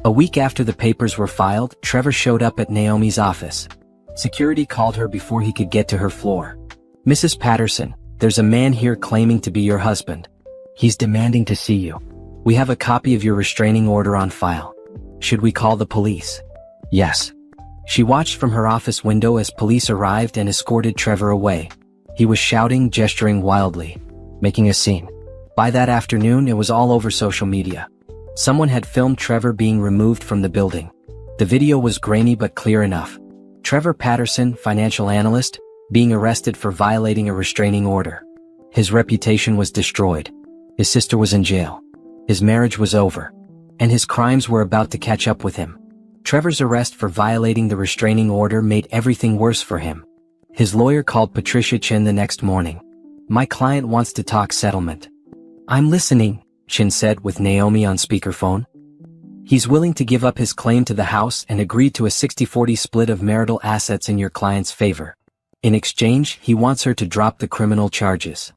A week after the papers were filed, Trevor showed up at Naomi's office. Security called her before he could get to her floor. Mrs. Patterson, there's a man here claiming to be your husband. He's demanding to see you. We have a copy of your restraining order on file. Should we call the police? Yes. She watched from her office window as police arrived and escorted Trevor away. He was shouting, gesturing wildly, making a scene. By that afternoon, it was all over social media. Someone had filmed Trevor being removed from the building. The video was grainy but clear enough. Trevor Patterson, financial analyst, being arrested for violating a restraining order. His reputation was destroyed. His sister was in jail. His marriage was over. And his crimes were about to catch up with him. Trevor's arrest for violating the restraining order made everything worse for him. His lawyer called Patricia Chin the next morning. My client wants to talk settlement. I'm listening, Chin said with Naomi on speakerphone. He's willing to give up his claim to the house and agree to a 60-40 split of marital assets in your client's favor. In exchange, he wants her to drop the criminal charges.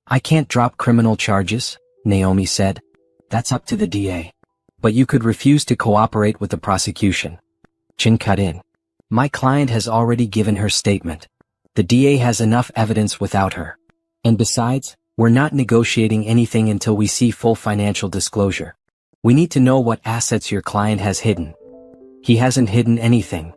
I can't drop criminal charges, Naomi said. That's up to the DA. But you could refuse to cooperate with the prosecution. Chin cut in. My client has already given her statement. The DA has enough evidence without her. And besides, we're not negotiating anything until we see full financial disclosure. We need to know what assets your client has hidden. He hasn't hidden anything.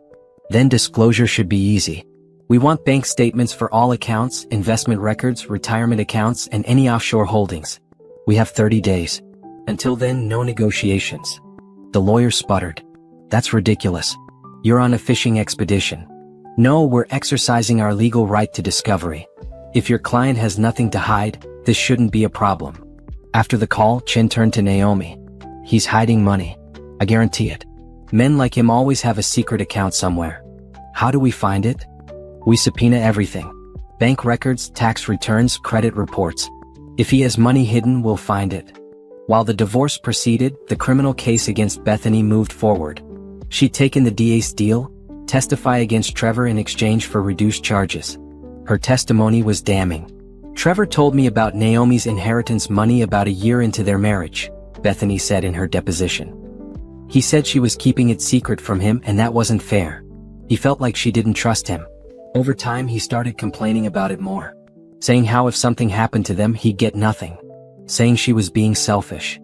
Then disclosure should be easy. We want bank statements for all accounts, investment records, retirement accounts, and any offshore holdings. We have 30 days. Until then, no negotiations. The lawyer sputtered. That's ridiculous. You're on a fishing expedition. No, we're exercising our legal right to discovery. If your client has nothing to hide, this shouldn't be a problem. After the call, Chin turned to Naomi. He's hiding money. I guarantee it. Men like him always have a secret account somewhere. How do we find it? We subpoena everything. Bank records, tax returns, credit reports. If he has money hidden, we'll find it. While the divorce proceeded, the criminal case against Bethany moved forward. She'd taken the DA's deal, testify against Trevor in exchange for reduced charges. Her testimony was damning. Trevor told me about Naomi's inheritance money about a year into their marriage, Bethany said in her deposition. He said she was keeping it secret from him and that wasn't fair. He felt like she didn't trust him. Over time he started complaining about it more. Saying how if something happened to them he'd get nothing. Saying she was being selfish.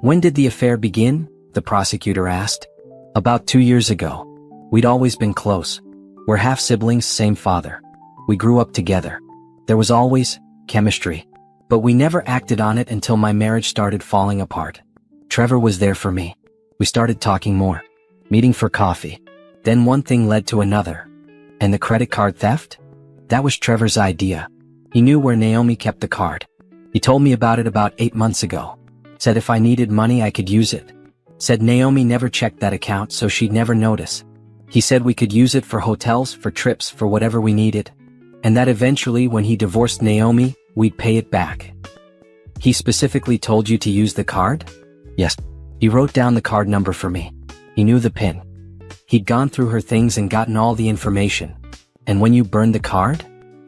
When did the affair begin? The prosecutor asked. About 2 years ago. We'd always been close. We're half siblings, same father. We grew up together. There was always chemistry. But we never acted on it until my marriage started falling apart. Trevor was there for me. We started talking more. Meeting for coffee. Then one thing led to another. And the credit card theft? That was Trevor's idea. He knew where Naomi kept the card. He told me about it about 8 months ago. Said if I needed money I could use it. Said Naomi never checked that account so she'd never notice. He said we could use it for hotels, for trips, for whatever we needed. And that eventually when he divorced Naomi, we'd pay it back. He specifically told you to use the card? Yes. He wrote down the card number for me. He knew the PIN. He'd gone through her things and gotten all the information. And when you burned the card?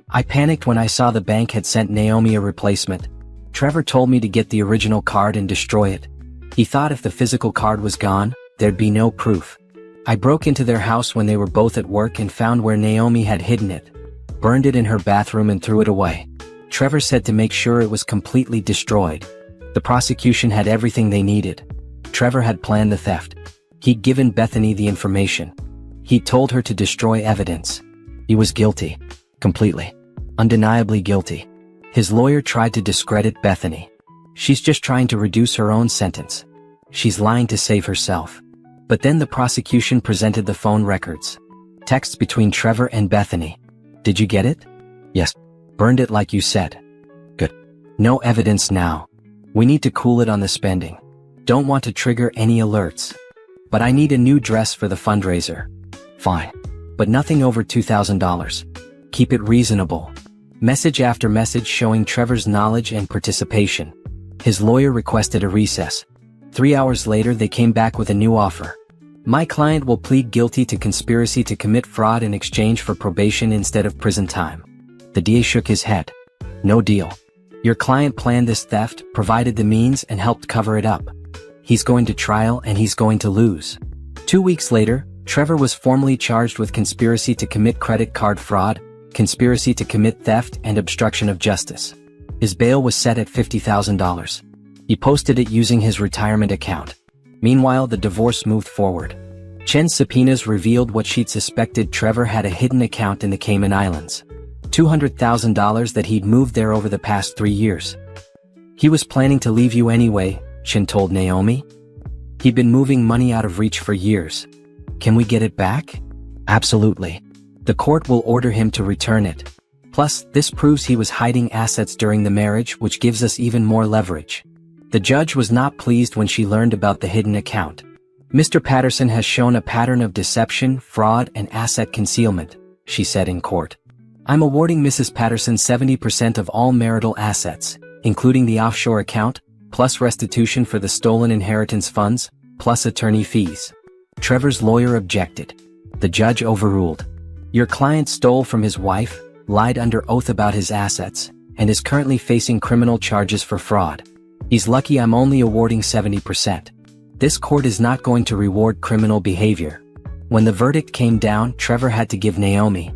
I panicked when I saw the bank had sent Naomi a replacement. Trevor told me to get the original card and destroy it. He thought if the physical card was gone, there'd be no proof. I broke into their house when they were both at work and found where Naomi had hidden it, burned it in her bathroom and threw it away. Trevor said to make sure it was completely destroyed. The prosecution had everything they needed. Trevor had planned the theft. He'd given Bethany the information. He'd told her to destroy evidence. He was guilty. Completely. Undeniably guilty. His lawyer tried to discredit Bethany. She's just trying to reduce her own sentence. She's lying to save herself. But then the prosecution presented the phone records. Texts between Trevor and Bethany. Did you get it? Yes. Burned it like you said. Good. No evidence now. We need to cool it on the spending. Don't want to trigger any alerts. But I need a new dress for the fundraiser. Fine. But nothing over $2,000. Keep it reasonable. Message after message showing Trevor's knowledge and participation. His lawyer requested a recess. 3 hours later they came back with a new offer. My client will plead guilty to conspiracy to commit fraud in exchange for probation instead of prison time. The DA shook his head. No deal. Your client planned this theft, provided the means, and helped cover it up. He's going to trial and he's going to lose. 2 weeks later, Trevor was formally charged with conspiracy to commit credit card fraud, conspiracy to commit theft, and obstruction of justice. His bail was set at $50,000. He posted it using his retirement account. Meanwhile, the divorce moved forward. Chen's subpoenas revealed what she'd suspected. Trevor had a hidden account in the Cayman Islands. $200,000 that he'd moved there over the past 3 years. He was planning to leave you anyway, Chen told Naomi. He'd been moving money out of reach for years. Can we get it back? Absolutely. The court will order him to return it. Plus, this proves he was hiding assets during the marriage, which gives us even more leverage. The judge was not pleased when she learned about the hidden account. Mr. Patterson has shown a pattern of deception, fraud, and asset concealment, she said in court. I'm awarding Mrs. Patterson 70% of all marital assets, including the offshore account, plus restitution for the stolen inheritance funds, plus attorney fees. Trevor's lawyer objected. The judge overruled. Your client stole from his wife, lied under oath about his assets, and is currently facing criminal charges for fraud. He's lucky I'm only awarding 70%. This court is not going to reward criminal behavior. When the verdict came down, Trevor had to give Naomi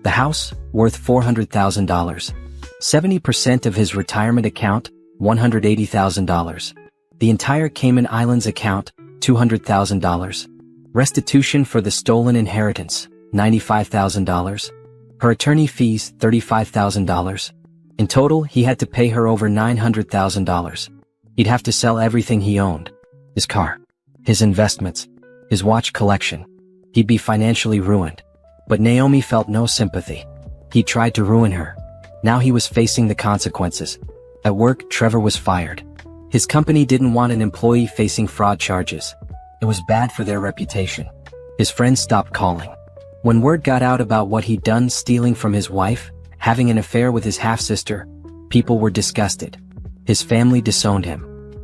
the house, worth $400,000. 70% of his retirement account, $180,000. The entire Cayman Islands account, $200,000. Restitution for the stolen inheritance, $95,000. Her attorney fees, $35,000. In total, he had to pay her over $900,000. He'd have to sell everything he owned. His car, his investments, his watch collection. He'd be financially ruined. But Naomi felt no sympathy. He tried to ruin her. Now he was facing the consequences. At work, Trevor was fired. His company didn't want an employee facing fraud charges. It was bad for their reputation. His friends stopped calling. When word got out about what he'd done, stealing from his wife, having an affair with his half-sister, people were disgusted. His family disowned him.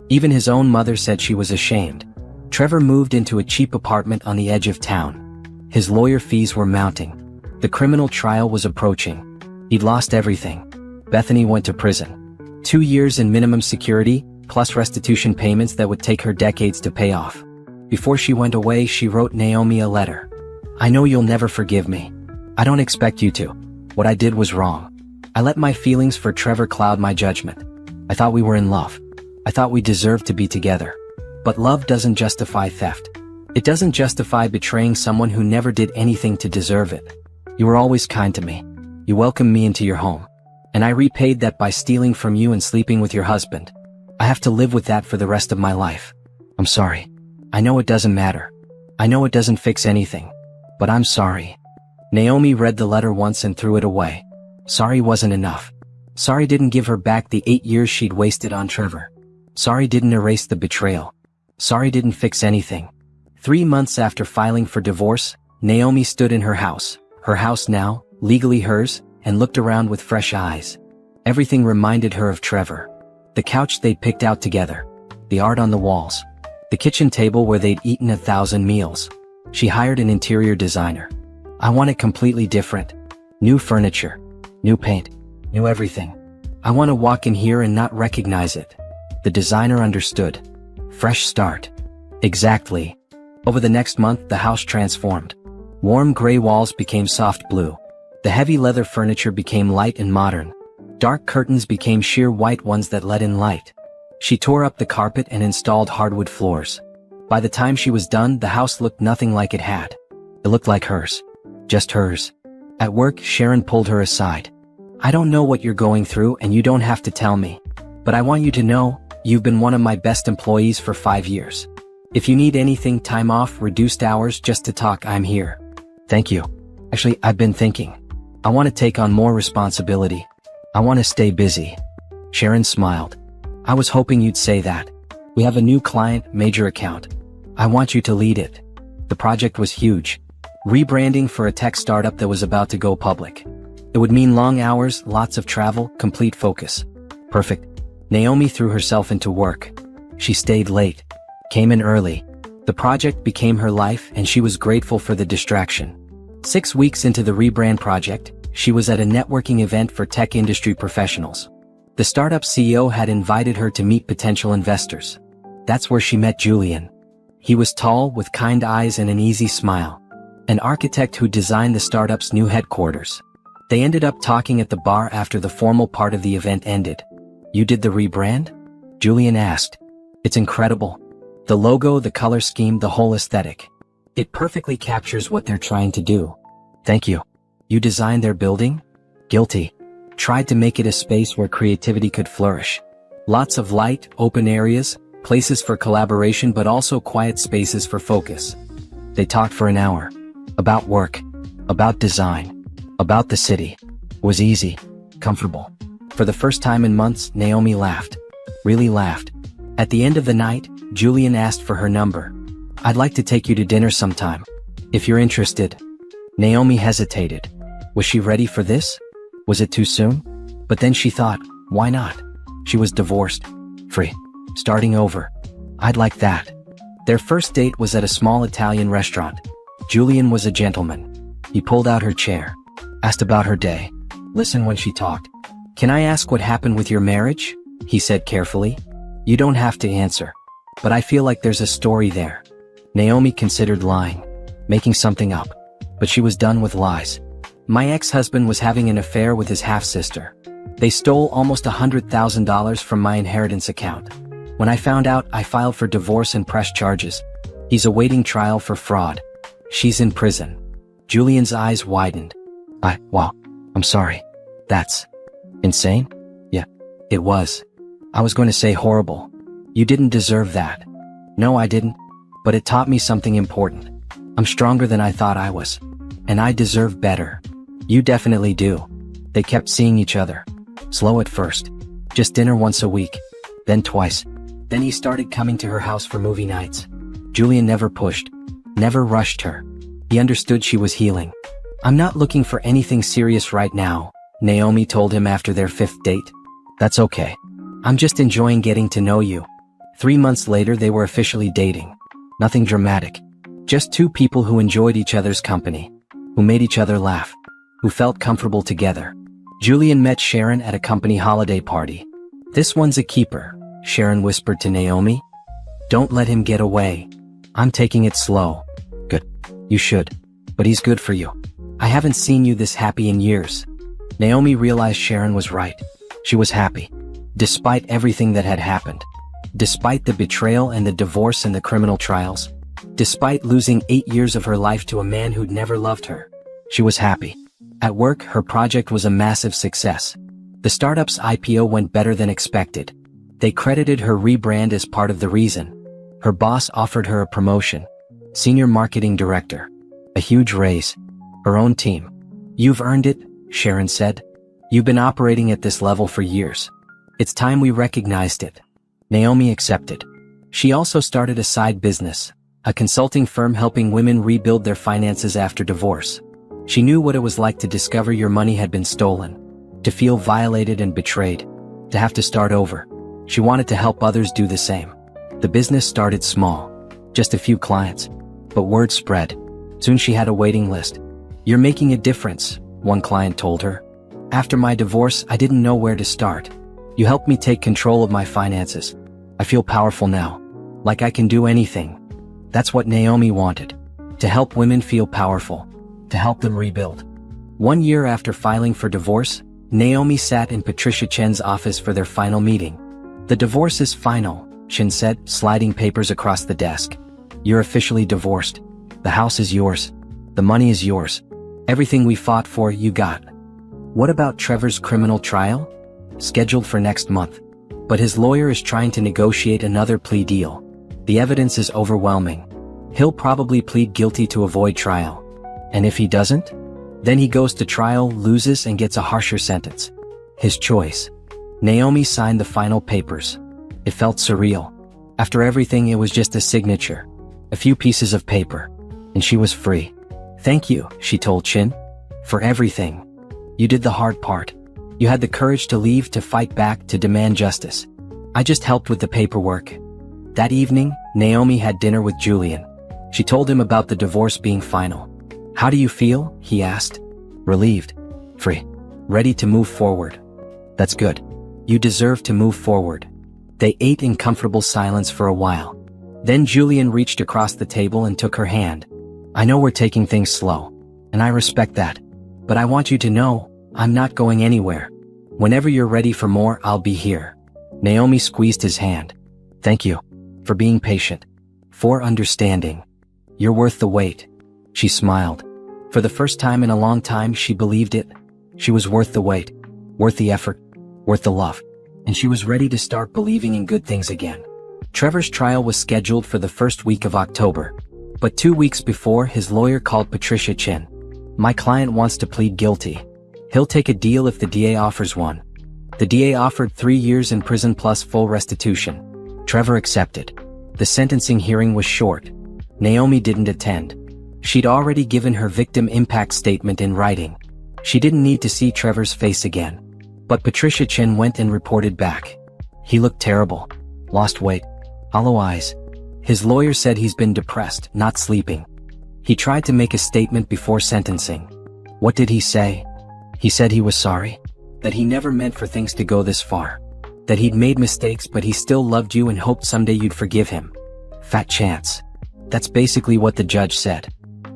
Even his own mother said she was ashamed. Trevor moved into a cheap apartment on the edge of town. His lawyer fees were mounting. The criminal trial was approaching. He'd lost everything. Bethany went to prison. 2 years in minimum security, plus restitution payments that would take her decades to pay off. Before she went away, she wrote Naomi a letter. I know you'll never forgive me. I don't expect you to. What I did was wrong. I let my feelings for Trevor cloud my judgment. I thought we were in love. I thought we deserved to be together. But love doesn't justify theft. It doesn't justify betraying someone who never did anything to deserve it. You were always kind to me. You welcomed me into your home. And I repaid that by stealing from you and sleeping with your husband. I have to live with that for the rest of my life. I'm sorry. I know it doesn't matter. I know it doesn't fix anything. But I'm sorry. Naomi read the letter once and threw it away. Sorry wasn't enough. Sorry didn't give her back the 8 years she'd wasted on Trevor. Sorry didn't erase the betrayal. Sorry didn't fix anything. 3 months after filing for divorce, Naomi stood in her house now, legally hers, and looked around with fresh eyes. Everything reminded her of Trevor. The couch they'd picked out together. The art on the walls. The kitchen table where they'd eaten 1,000 meals. She hired an interior designer. I want it completely different. New furniture. New paint. New everything. I want to walk in here and not recognize it. The designer understood. Fresh start. Exactly. Over the next month, the house transformed. Warm gray walls became soft blue. The heavy leather furniture became light and modern. Dark curtains became sheer white ones that let in light. She tore up the carpet and installed hardwood floors. By the time she was done, the house looked nothing like it had. It looked like hers. Just hers. At work, Sharon pulled her aside. I don't know what you're going through and you don't have to tell me. But I want you to know, you've been one of my best employees for 5 years. If you need anything, time off, reduced hours, just to talk, I'm here. Thank you. Actually, I've been thinking. I want to take on more responsibility. I want to stay busy. Sharon smiled. I was hoping you'd say that. We have a new client, major account. I want you to lead it. The project was huge. Rebranding for a tech startup that was about to go public. It would mean long hours, lots of travel, complete focus. Perfect. Naomi threw herself into work. She stayed late. Came in early. The project became her life and she was grateful for the distraction. 6 weeks into the rebrand project, she was at a networking event for tech industry professionals. The startup CEO had invited her to meet potential investors. That's where she met Julian. He was tall, with kind eyes and an easy smile. An architect who designed the startup's new headquarters. They ended up talking at the bar after the formal part of the event ended. You did the rebrand? Julian asked. It's incredible. The logo, the color scheme, the whole aesthetic. It perfectly captures what they're trying to do. Thank you. You designed their building? Guilty. Tried to make it a space where creativity could flourish. Lots of light, open areas, places for collaboration, but also quiet spaces for focus. They talked for an hour. About work. About design. About the city. Was easy. Comfortable. For the first time in months, Naomi laughed. Really laughed. At the end of the night, Julian asked for her number. I'd like to take you to dinner sometime. If you're interested. Naomi hesitated. Was she ready for this? Was it too soon? But then she thought, why not? She was divorced. Free. Starting over. I'd like that. Their first date was at a small Italian restaurant. Julian was a gentleman. He pulled out her chair. Asked about her day. Listened when she talked. Can I ask what happened with your marriage? He said carefully. You don't have to answer. But I feel like there's a story there. Naomi considered lying. Making something up. But she was done with lies. My ex-husband was having an affair with his half-sister. They stole almost $100,000 from my inheritance account. When I found out, I filed for divorce and pressed charges. He's awaiting trial for fraud. She's in prison. Julian's eyes widened. Wow, I'm sorry. That's insane? Yeah, it was. I was going to say horrible. You didn't deserve that. No, I didn't. But it taught me something important. I'm stronger than I thought I was. And I deserve better. You definitely do. They kept seeing each other. Slow at first. Just dinner once a week. Then twice. Then he started coming to her house for movie nights. Julian never pushed. Never rushed her. He understood she was healing. I'm not looking for anything serious right now, Naomi told him after their 5th date. That's okay. I'm just enjoying getting to know you. 3 months later, they were officially dating. Nothing dramatic. Just two people who enjoyed each other's company. Who made each other laugh. Who felt comfortable together. Julian met Sharon at a company holiday party. This one's a keeper, Sharon whispered to Naomi. Don't let him get away. I'm taking it slow. Good. You should. But he's good for you. I haven't seen you this happy in years. Naomi realized Sharon was right. She was happy. Despite everything that had happened. Despite the betrayal and the divorce and the criminal trials. Despite losing 8 years of her life to a man who'd never loved her. She was happy. At work, her project was a massive success. The startup's IPO went better than expected. They credited her rebrand as part of the reason. Her boss offered her a promotion. Senior Marketing Director. A huge raise. Her own team. You've earned it, Sharon said. You've been operating at this level for years. It's time we recognized it. Naomi accepted. She also started a side business. A consulting firm helping women rebuild their finances after divorce. She knew what it was like to discover your money had been stolen. To feel violated and betrayed. To have to start over. She wanted to help others do the same. The business started small. Just a few clients. But word spread. Soon she had a waiting list. You're making a difference, one client told her. After my divorce, I didn't know where to start. You helped me take control of my finances. I feel powerful now. Like I can do anything. That's what Naomi wanted. To help women feel powerful. To help them rebuild. 1 year after filing for divorce, Naomi sat in Patricia Chen's office for their final meeting. The divorce is final, Chen said, sliding papers across the desk. You're officially divorced. The house is yours. The money is yours. Everything we fought for, you got. What about Trevor's criminal trial? Scheduled for next month. But his lawyer is trying to negotiate another plea deal. The evidence is overwhelming. He'll probably plead guilty to avoid trial. And if he doesn't? Then he goes to trial, loses, and gets a harsher sentence. His choice. Naomi signed the final papers. It felt surreal. After everything, it was just a signature. A few pieces of paper. And she was free. Thank you, she told Chin. For everything. You did the hard part. You had the courage to leave, to fight back, to demand justice. I just helped with the paperwork. That evening, Naomi had dinner with Julian. She told him about the divorce being final. How do you feel? He asked. Relieved. Free. Ready to move forward. That's good. You deserve to move forward. They ate in comfortable silence for a while. Then Julian reached across the table and took her hand. I know we're taking things slow, and I respect that. But I want you to know, I'm not going anywhere. Whenever you're ready for more, I'll be here. Naomi squeezed his hand. Thank you. For being patient. For understanding. You're worth the wait. She smiled. For the first time in a long time, she believed it. She was worth the wait. Worth the effort. Worth the love. And she was ready to start believing in good things again. Trevor's trial was scheduled for the first week of October. But 2 weeks before, his lawyer called Patricia Chen. My client wants to plead guilty. He'll take a deal if the DA offers one. The DA offered 3 years in prison plus full restitution. Trevor accepted. The sentencing hearing was short. Naomi didn't attend. She'd already given her victim impact statement in writing. She didn't need to see Trevor's face again. But Patricia Chen went and reported back. He looked terrible. Lost weight. Hollow eyes. His lawyer said he's been depressed, not sleeping. He tried to make a statement before sentencing. What did he say? He said he was sorry. That he never meant for things to go this far. That he'd made mistakes, but he still loved you and hoped someday you'd forgive him. Fat chance. That's basically what the judge said.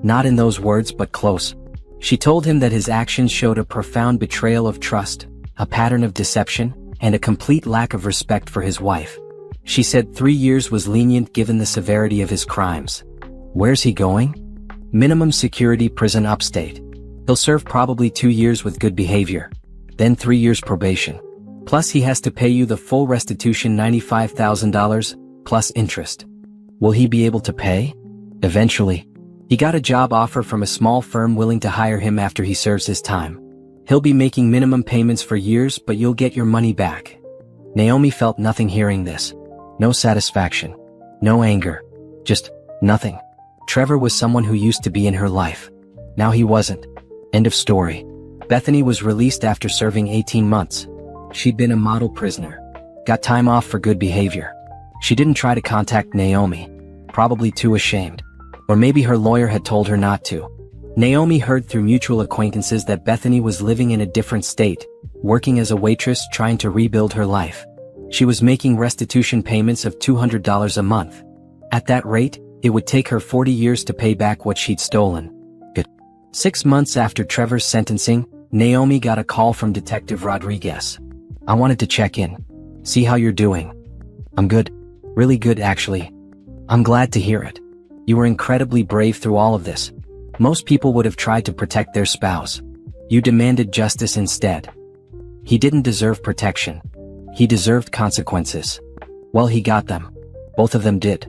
Not in those words, but close. She told him that his actions showed a profound betrayal of trust, a pattern of deception, and a complete lack of respect for his wife. She said 3 years was lenient given the severity of his crimes. Where's he going? Minimum security prison upstate. He'll serve probably 2 years with good behavior. Then 3 years probation. Plus he has to pay you the full restitution $95,000, plus interest. Will he be able to pay? Eventually. He got a job offer from a small firm willing to hire him after he serves his time. He'll be making minimum payments for years, but you'll get your money back. Naomi felt nothing hearing this. No satisfaction. No anger. Just nothing. Trevor was someone who used to be in her life. Now he wasn't. End of story. Bethany was released after serving 18 months. She'd been a model prisoner. Got time off for good behavior. She didn't try to contact Naomi. Probably too ashamed. Or maybe her lawyer had told her not to. Naomi heard through mutual acquaintances that Bethany was living in a different state, working as a waitress trying to rebuild her life. She was making restitution payments of $200 a month. At that rate, it would take her 40 years to pay back what she'd stolen. Good. 6 months after Trevor's sentencing, Naomi got a call from Detective Rodriguez. I wanted to check in. See how you're doing. I'm good. Really good, actually. I'm glad to hear it. You were incredibly brave through all of this. Most people would have tried to protect their spouse. You demanded justice instead. He didn't deserve protection. He deserved consequences. Well, he got them. Both of them did.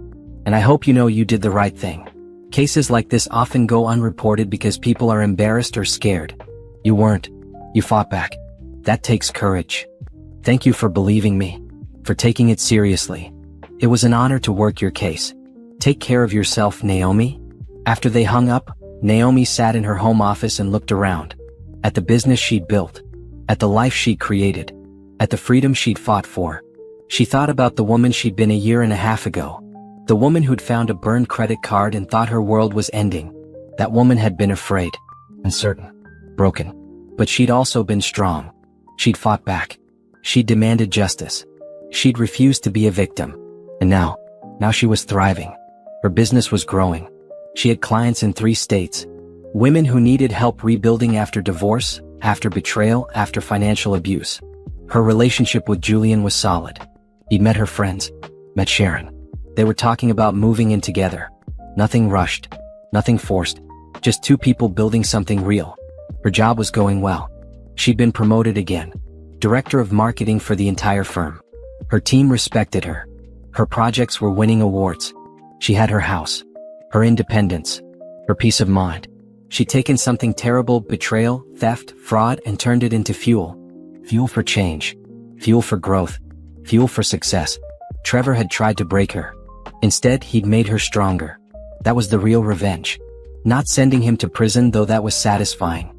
And I hope you know you did the right thing. Cases like this often go unreported because people are embarrassed or scared. You weren't. You fought back. That takes courage. Thank you for believing me. For taking it seriously. It was an honor to work your case. Take care of yourself, Naomi. After they hung up, Naomi sat in her home office and looked around. At the business she'd built. At the life she'd created. At the freedom she'd fought for. She thought about the woman she'd been a year and a half ago. The woman who'd found a burned credit card and thought her world was ending. That woman had been afraid. Uncertain. Broken. But she'd also been strong. She'd fought back. She'd demanded justice. She'd refused to be a victim. And now she was thriving. Her business was growing. She had clients in 3 states. Women who needed help rebuilding after divorce, after betrayal, after financial abuse. Her relationship with Julian was solid. He'd met her friends, met Sharon. They were talking about moving in together. Nothing rushed, nothing forced, just 2 people building something real. Her job was going well. She'd been promoted again, director of marketing for the entire firm. Her team respected her. Her projects were winning awards. She had her house, her independence, her peace of mind. She'd taken something terrible, betrayal, theft, fraud, and turned it into fuel. Fuel for change. Fuel for growth. Fuel for success. Trevor had tried to break her. Instead, he'd made her stronger. That was the real revenge. Not sending him to prison, though that was satisfying.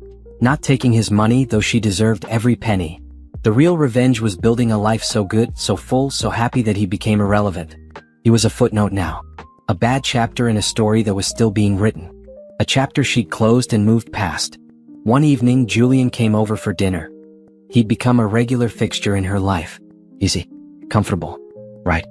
Not taking his money, though she deserved every penny. The real revenge was building a life so good, so full, so happy that he became irrelevant. He was a footnote now. A bad chapter in a story that was still being written. A chapter she'd closed and moved past. One evening, Julian came over for dinner. He'd become a regular fixture in her life. Easy. Comfortable. Right.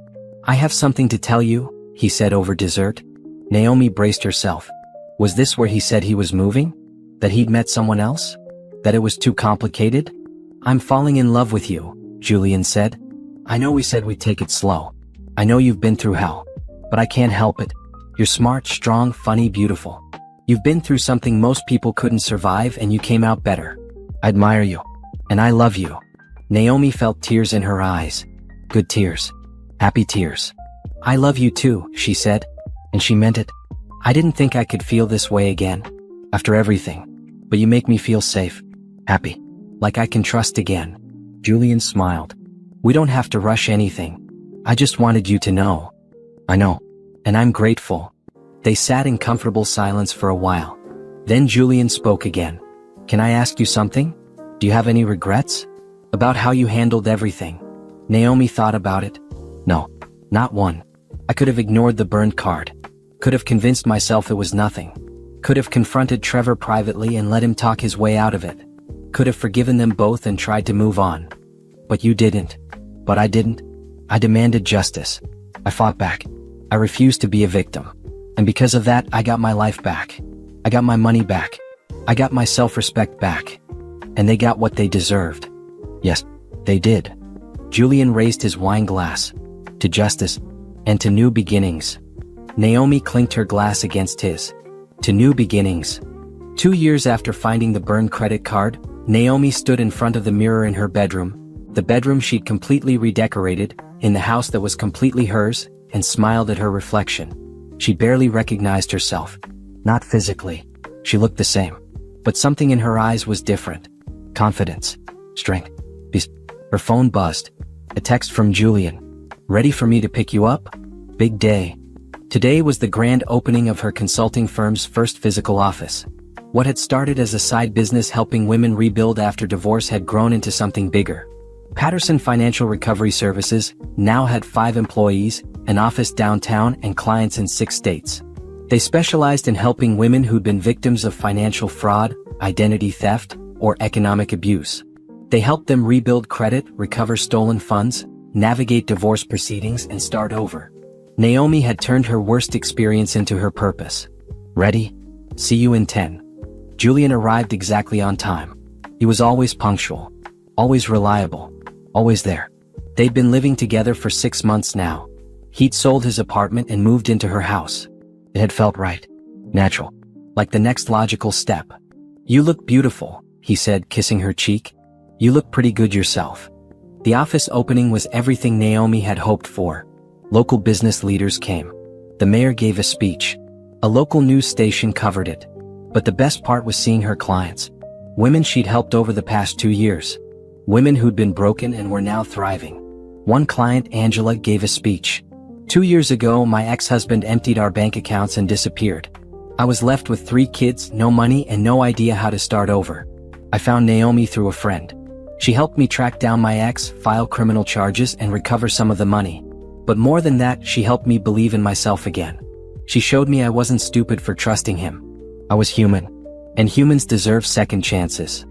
"I have something to tell you," he said over dessert. Naomi braced herself. Was this where he said he was moving? That he'd met someone else? That it was too complicated? "I'm falling in love with you," Julian said. "I know we said we'd take it slow. I know you've been through hell. But I can't help it. You're smart, strong, funny, beautiful. You've been through something most people couldn't survive and you came out better. I admire you. And I love you." Naomi felt tears in her eyes. Good tears. Happy tears. "I love you too," she said. And she meant it. "I didn't think I could feel this way again. After everything. But you make me feel safe. Happy. Like I can trust again." Julian smiled. "We don't have to rush anything. I just wanted you to know." "I know. And I'm grateful." They sat in comfortable silence for a while. Then Julian spoke again. "Can I ask you something? Do you have any regrets? About how you handled everything?" Naomi thought about it. "No. Not one. I could have ignored the burned card. Could have convinced myself it was nothing. Could have confronted Trevor privately and let him talk his way out of it. Could have forgiven them both and tried to move on. But you didn't. But I didn't. I demanded justice. I fought back. I refused to be a victim. And because of that, I got my life back. I got my money back. I got my self-respect back. And they got what they deserved. Yes, they did." Julian raised his wine glass. "To justice. And to new beginnings." Naomi clinked her glass against his. "To new beginnings." 2 years after finding the burned credit card, Naomi stood in front of the mirror in her bedroom, the bedroom she'd completely redecorated, in the house that was completely hers, and smiled at her reflection. She barely recognized herself. Not physically. She looked the same. But something in her eyes was different. Confidence. Strength. Peace. Her phone buzzed. A text from Julian. "Ready for me to pick you up? Big day." Today was the grand opening of her consulting firm's first physical office. What had started as a side business helping women rebuild after divorce had grown into something bigger. Patterson Financial Recovery Services now had 5 employees, an office downtown, and clients in 6 states. They specialized in helping women who'd been victims of financial fraud, identity theft, or economic abuse. They helped them rebuild credit, recover stolen funds, navigate divorce proceedings, and start over. Naomi had turned her worst experience into her purpose. "Ready? See you in 10. Julian arrived exactly on time. He was always punctual, always reliable, always there. They'd been living together for 6 months now. He'd sold his apartment and moved into her house. It had felt right, natural, like the next logical step. "You look beautiful," he said, kissing her cheek. "You look pretty good yourself." The office opening was everything Naomi had hoped for. Local business leaders came. The mayor gave a speech. A local news station covered it. But the best part was seeing her clients. Women she'd helped over the past 2 years. Women who'd been broken and were now thriving. One client, Angela, gave a speech. 2 years ago, my ex-husband emptied our bank accounts and disappeared. I was left with 3 kids, no money, and no idea how to start over. I found Naomi through a friend. She helped me track down my ex, file criminal charges, and recover some of the money. But more than that, she helped me believe in myself again. She showed me I wasn't stupid for trusting him. I was human. And humans deserve second chances.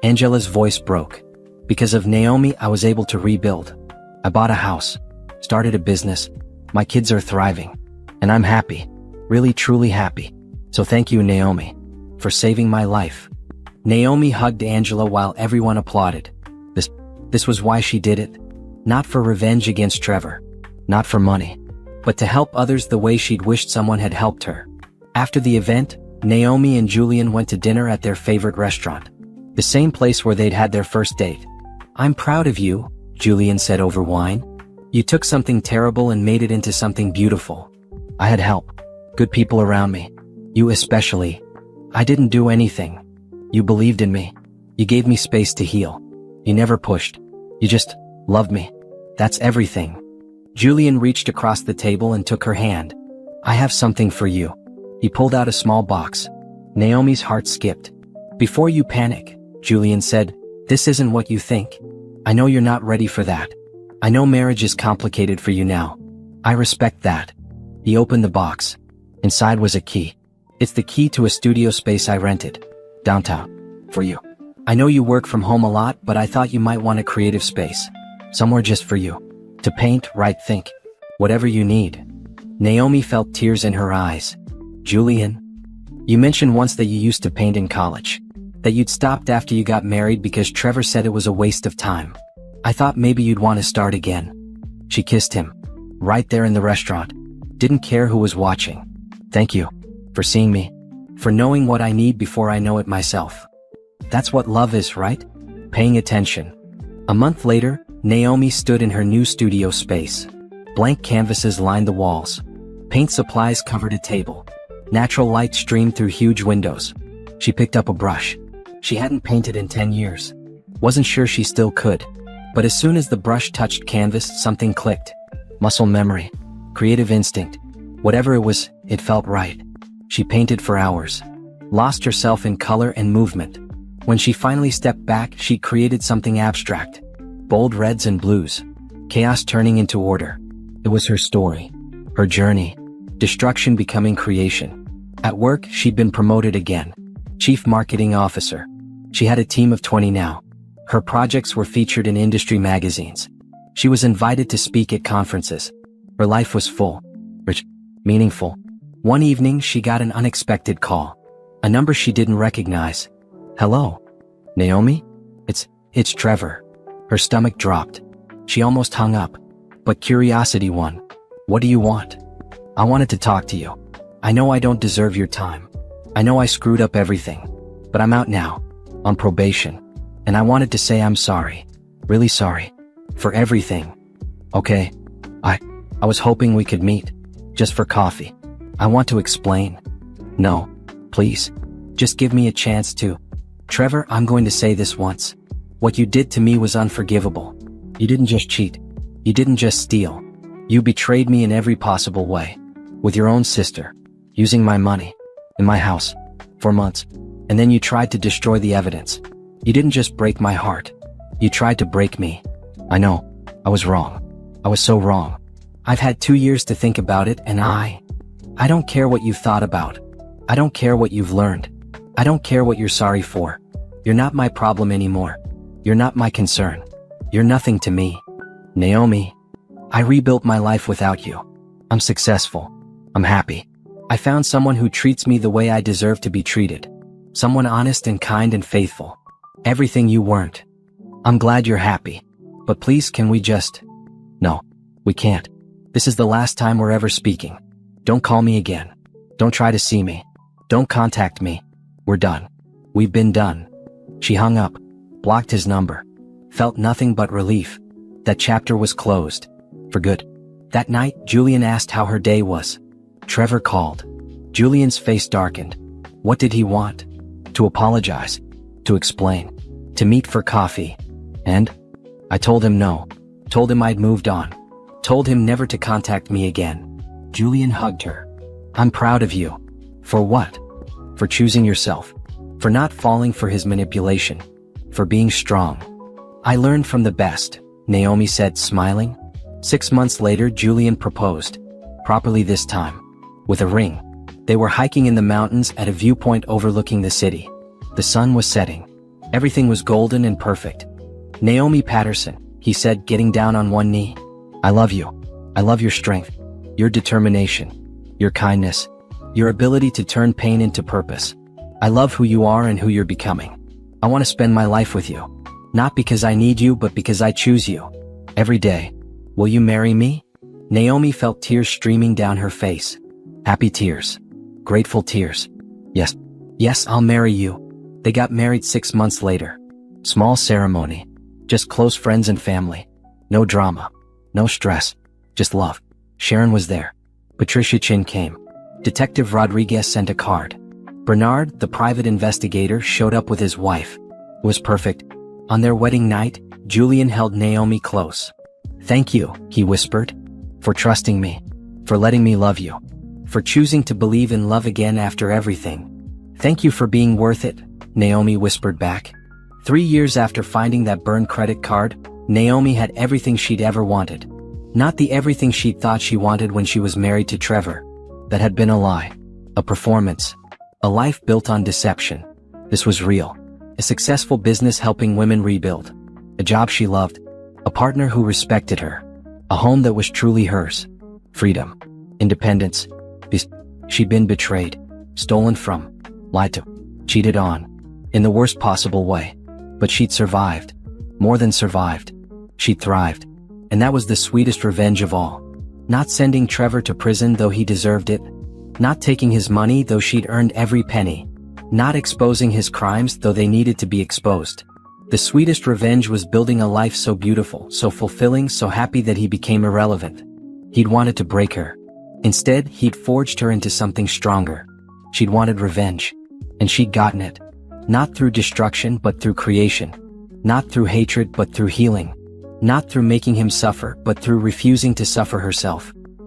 Angela's voice broke. Because of Naomi, I was able to rebuild. I bought a house, started a business. My kids are thriving. And I'm happy. Really, truly happy. So thank you, Naomi, for saving my life. Naomi hugged Angela while everyone applauded. This was why she did it. Not for revenge against Trevor. Not for money. But to help others the way she'd wished someone had helped her. After the event, Naomi and Julian went to dinner at their favorite restaurant. The same place where they'd had their first date. I'm proud of you, Julian said over wine. You took something terrible and made it into something beautiful. I had help. Good people around me. You especially. I didn't do anything. You believed in me. You gave me space to heal. You never pushed. You just loved me. That's everything. Julian reached across the table and took her hand. I have something for you. He pulled out a small box. Naomi's heart skipped. Before you panic, Julian said, this isn't what you think. I know you're not ready for that. I know marriage is complicated for you now. I respect that. He opened the box. Inside was a key. It's the key to a studio space I rented. Downtown. For you. I know you work from home a lot, but I thought you might want a creative space. Somewhere just for you. To paint, write, think. Whatever you need. Naomi felt tears in her eyes. Julian, you mentioned once that you used to paint in college. That you'd stopped after you got married because Trevor said it was a waste of time. I thought maybe you'd want to start again. She kissed him. Right there in the restaurant. Didn't care who was watching. Thank you. For seeing me. For knowing what I need before I know it myself. That's what love is, right? Paying attention. A month later, Naomi stood in her new studio space. Blank canvases lined the walls. Paint supplies covered a table. Natural light streamed through huge windows. She picked up a brush. She hadn't painted in 10 years. Wasn't sure she still could. But as soon as the brush touched canvas, something clicked. Muscle memory. Creative instinct. Whatever it was, it felt right. She painted for hours. Lost herself in color and movement. When she finally stepped back, she created something abstract. Bold reds and blues. Chaos turning into order. It was her story. Her journey. Destruction becoming creation. At work, she'd been promoted again. Chief Marketing Officer. She had a team of 20 now. Her projects were featured in industry magazines. She was invited to speak at conferences. Her life was full. Rich. Meaningful. One evening, she got an unexpected call. A number she didn't recognize. Hello? Naomi? It's Trevor. Her stomach dropped. She almost hung up. But curiosity won. What do you want? I wanted to talk to you. I know I don't deserve your time. I know I screwed up everything. But I'm out now. On probation. And I wanted to say I'm sorry. Really sorry. For everything. Okay. I was hoping we could meet. Just for coffee. I want to explain. No. Please. Just give me a chance to. Trevor, I'm going to say this once. What you did to me was unforgivable. You didn't just cheat. You didn't just steal. You betrayed me in every possible way. With your own sister. Using my money. In my house. For months. And then you tried to destroy the evidence. You didn't just break my heart. You tried to break me. I know. I was wrong. I was so wrong. I've had 2 years to think about it and I don't care what you've thought about. I don't care what you've learned. I don't care what you're sorry for. You're not my problem anymore. You're not my concern. You're nothing to me. Naomi. I rebuilt my life without you. I'm successful. I'm happy. I found someone who treats me the way I deserve to be treated. Someone honest and kind and faithful. Everything you weren't. I'm glad you're happy. But please, can we just... No, we can't. This is the last time we're ever speaking. Don't call me again. Don't try to see me. Don't contact me. We're done. We've been done. She hung up, blocked his number. Felt nothing but relief. That chapter was closed. For good. That night, Julian asked how her day was. Trevor called. Julian's face darkened. What did he want? To apologize. To explain. To meet for coffee. And? I told him no. Told him I'd moved on. Told him never to contact me again. Julian hugged her. I'm proud of you. For what? For choosing yourself. For not falling for his manipulation. For being strong. I learned from the best, Naomi said, smiling. 6 months later, Julian proposed. Properly this time. With a ring. They were hiking in the mountains at a viewpoint overlooking the city. The sun was setting. Everything was golden and perfect. "Naomi Patterson," he said, getting down on one knee. "I love you. I love your strength, your determination, your kindness, your ability to turn pain into purpose. I love who you are and who you're becoming. I want to spend my life with you. Not because I need you, but because I choose you. Every day. Will you marry me?" Naomi felt tears streaming down her face. Happy tears. Grateful tears. "Yes. Yes, I'll marry you." They got married 6 months later. Small ceremony. Just close friends and family. No drama. No stress. Just love. Sharon was there. Patricia Chin came. Detective Rodriguez sent a card. Bernard, the private investigator, showed up with his wife. It was perfect. On their wedding night, Julian held Naomi close. "Thank you," he whispered, "for trusting me, for letting me love you, for choosing to believe in love again after everything. Thank you for being worth it," Naomi whispered back. 3 years after finding that burned credit card, Naomi had everything she'd ever wanted. Not the everything she thought she wanted when she was married to Trevor. That had been a lie. A performance. A life built on deception. This was real. A successful business helping women rebuild. A job she loved. A partner who respected her. A home that was truly hers. Freedom. Independence. She'd been betrayed. Stolen from. Lied to. Cheated on. In the worst possible way. But she'd survived. More than survived. She'd thrived. And that was the sweetest revenge of all. Not sending Trevor to prison though he deserved it. Not taking his money though she'd earned every penny. Not exposing his crimes though they needed to be exposed. The sweetest revenge was building a life so beautiful, so fulfilling, so happy that he became irrelevant. He'd wanted to break her. Instead, he'd forged her into something stronger. She'd wanted revenge. And she'd gotten it. Not through destruction but through creation. Not through hatred but through healing. Not through making him suffer but through refusing to suffer herself.